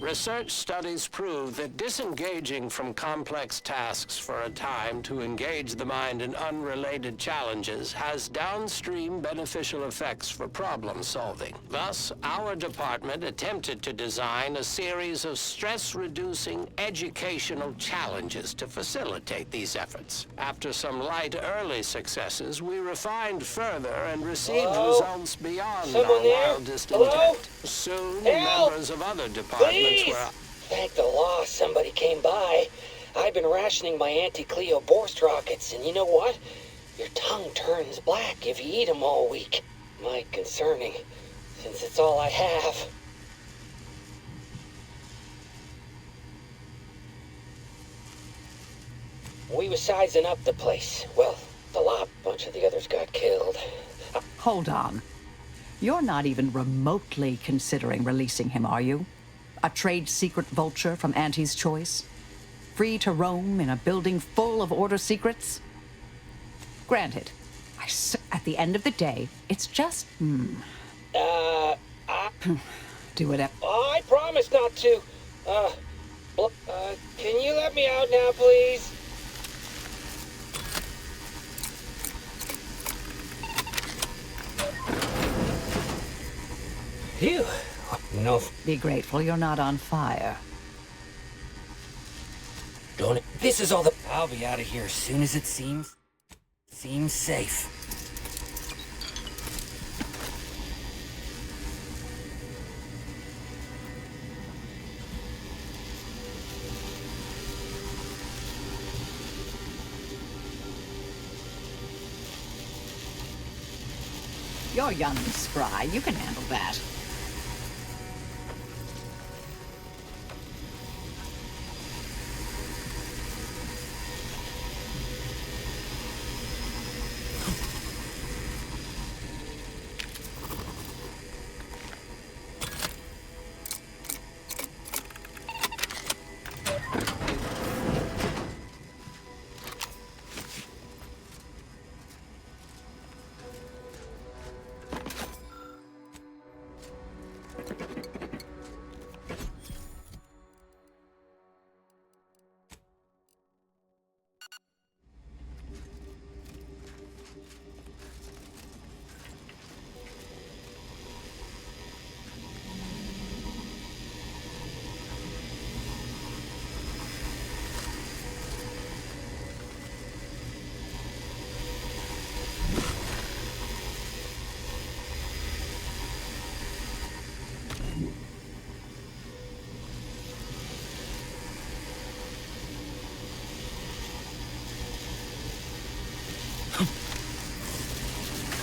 Research studies prove that disengaging from complex tasks for a time to engage the mind in unrelated challenges has downstream beneficial effects for problem solving. Thus, our department attempted to design a series of stress-reducing educational challenges to facilitate these efforts. After some light early successes, we refined further and received results beyond our wildest intent. Soon, members of other departments were... Thank the law somebody came by. I've been rationing my anti-Cleo Borst rockets, and you know what? Your tongue turns black if you eat them all week. Might concerning, since it's all I have. We was sizing up the place. Well, the lot, bunch of the others got killed. Hold on. You're not even remotely considering releasing him, are you? A trade secret vulture from Auntie's choice? Free to roam in a building full of order secrets? Granted, at the end of the day, it's just... Do whatever. I promise not to. Can you let me out now, please? Phew. No. Be grateful you're not on fire. Don't. This is all the. I'll be out of here as soon as it seems safe. You're young and spry. You can handle that.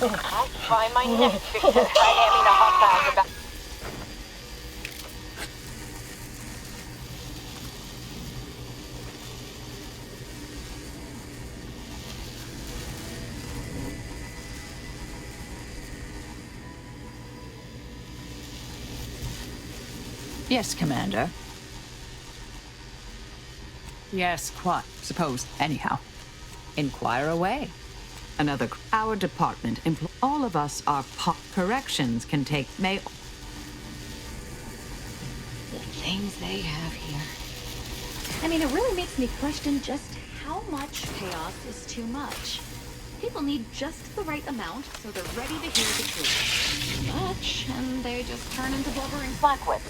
I'll try my neck fix it. I am in a hot bag about... Yes, Commander. Yes, what? Suppose. Anyhow. Inquire away. Our department, all of us are corrections can take may... The things they have here. I mean, it really makes me question just how much chaos is too much. People need just the right amount, so they're ready to hear the truth. Too much, and they just turn into blubbering flackwits.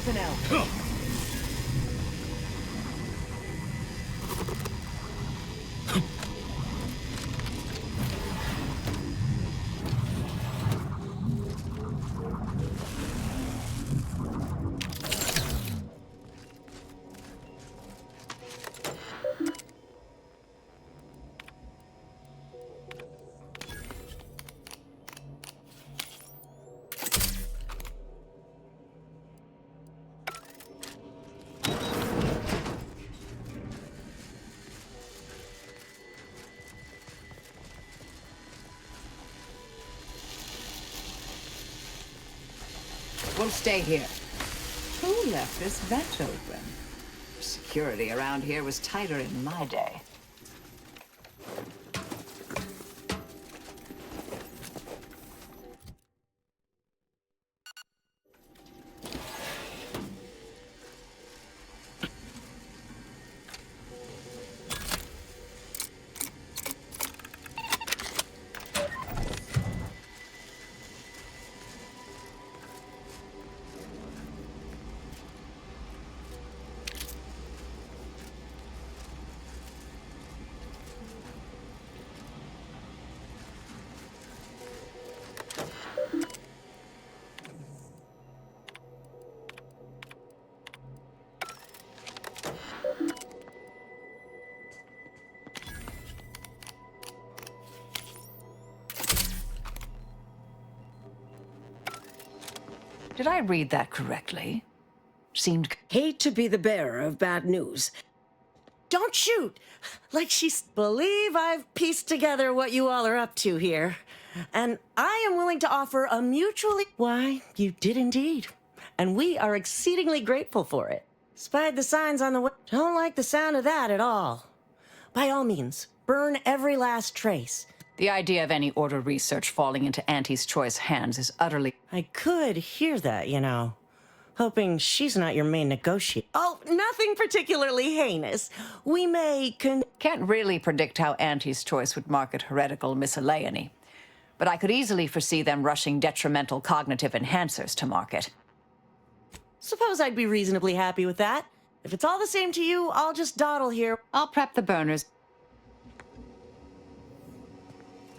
personnel. We'll stay here. Who left this vent open? Security around here was tighter in my day. Did I read that correctly? Seemed... Hate to be the bearer of bad news. Don't shoot! Like she's... Believe I've pieced together what you all are up to here. And I am willing to offer a mutually... Why, you did indeed. And we are exceedingly grateful for it. Spied the signs on the way. Don't like the sound of that at all. By all means, burn every last trace. The idea of any Order research falling into Auntie's choice hands is utterly... I could hear that, you know. Hoping she's not your main negotiator. Oh, nothing particularly heinous. We may Can't really predict how Auntie's choice would market heretical miscellany. But I could easily foresee them rushing detrimental cognitive enhancers to market. Suppose I'd be reasonably happy with that. If it's all the same to you, I'll just dawdle here. I'll prep the burners.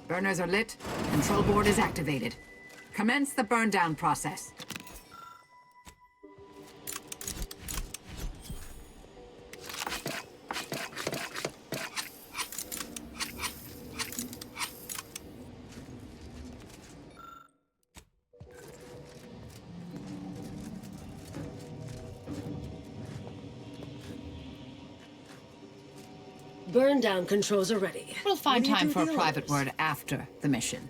Burners are lit. Control board is activated. Commence the burn down process. Burn down controls are ready. We'll find Will you time do for a the private honors? word after the mission.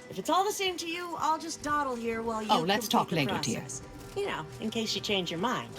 If it's all the same to you, I'll just dawdle here while you let's talk complete the later, dear. process. You know, in case you change your mind.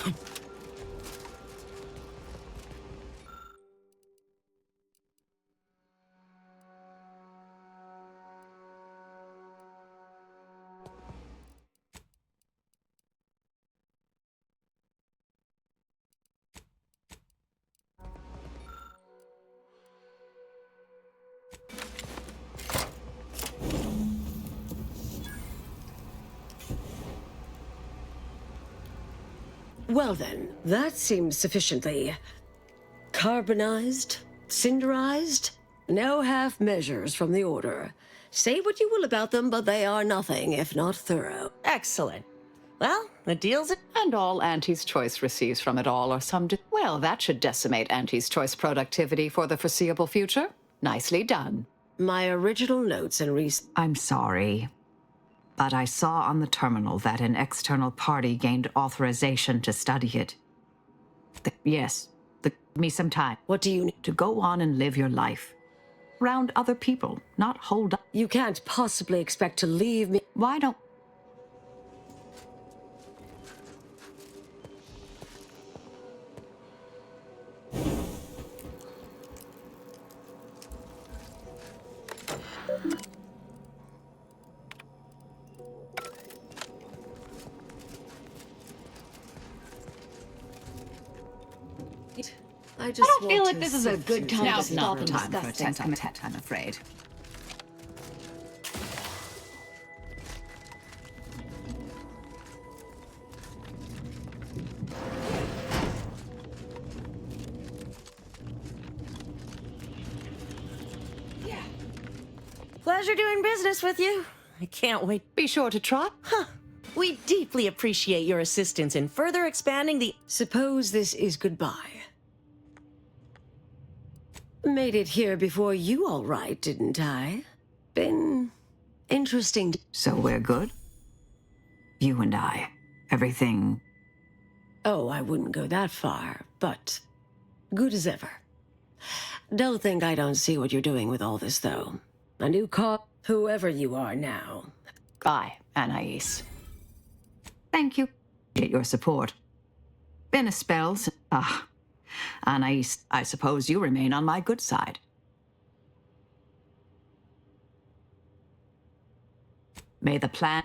Well then, that seems sufficiently carbonized, cinderized. No half measures from the Order. Say what you will about them, but they are nothing if not thorough. Excellent. Well, the deal's... And all Auntie's choice receives from it all are some... Well, that should decimate Auntie's choice productivity for the foreseeable future. Nicely done. My original notes and I'm sorry, but I saw on the terminal that an external party gained authorization to study it. Yes, me some time. What do you need? To go on and live your life. Around other people, not hold up. You can't possibly expect to leave me. Why don't... I don't feel like this is a good time to stop and discuss things, I'm afraid. Pleasure doing business with you. I can't wait. Be sure to try. Huh. We deeply appreciate your assistance in further expanding the... Suppose this is goodbye. Made it here before you all right, didn't I? Been interesting. So we're good? You and I. Everything... Oh, I wouldn't go that far, but good as ever. Don't think I don't see what you're doing with all this, though. A new car, whoever you are now. Bye, Anais. Thank you. Get your support. Been a spell since... Anais, I suppose you remain on my good side. May the plan...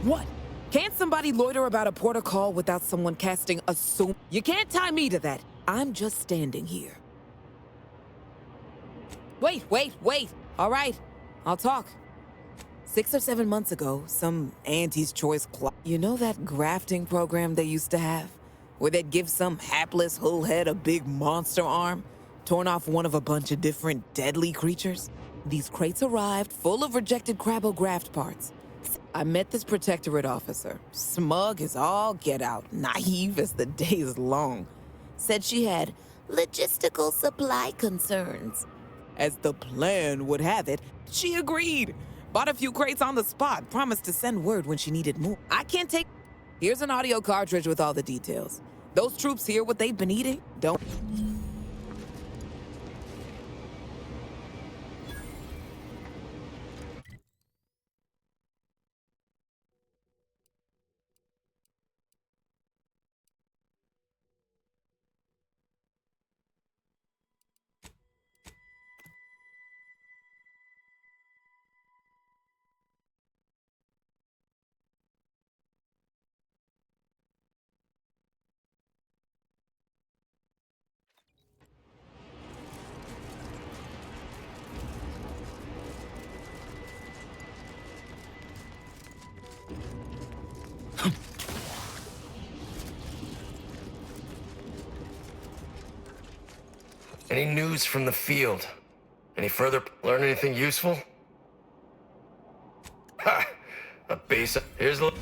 What? Can't somebody loiter about a protocol without someone casting assume? You can't tie me to that. I'm just standing here. Wait. All right, I'll talk. 6 or 7 months ago, some Auntie's Choice club. You know that grafting program they used to have? Where they'd give some hapless hullhead a big monster arm, torn off one of a bunch of different deadly creatures? These crates arrived full of rejected Crabbo-graft parts. I met this protectorate officer, smug as all get out, naive as the day is long. Said she had logistical supply concerns. As the plan would have it, she agreed. Bought a few crates on the spot, promised to send word when she needed more. I can't take... Here's an audio cartridge with all the details. Those troops hear what they've been eating? Don't... Any news from the field? Any further? Learn anything useful? Ha! A base. Here's the.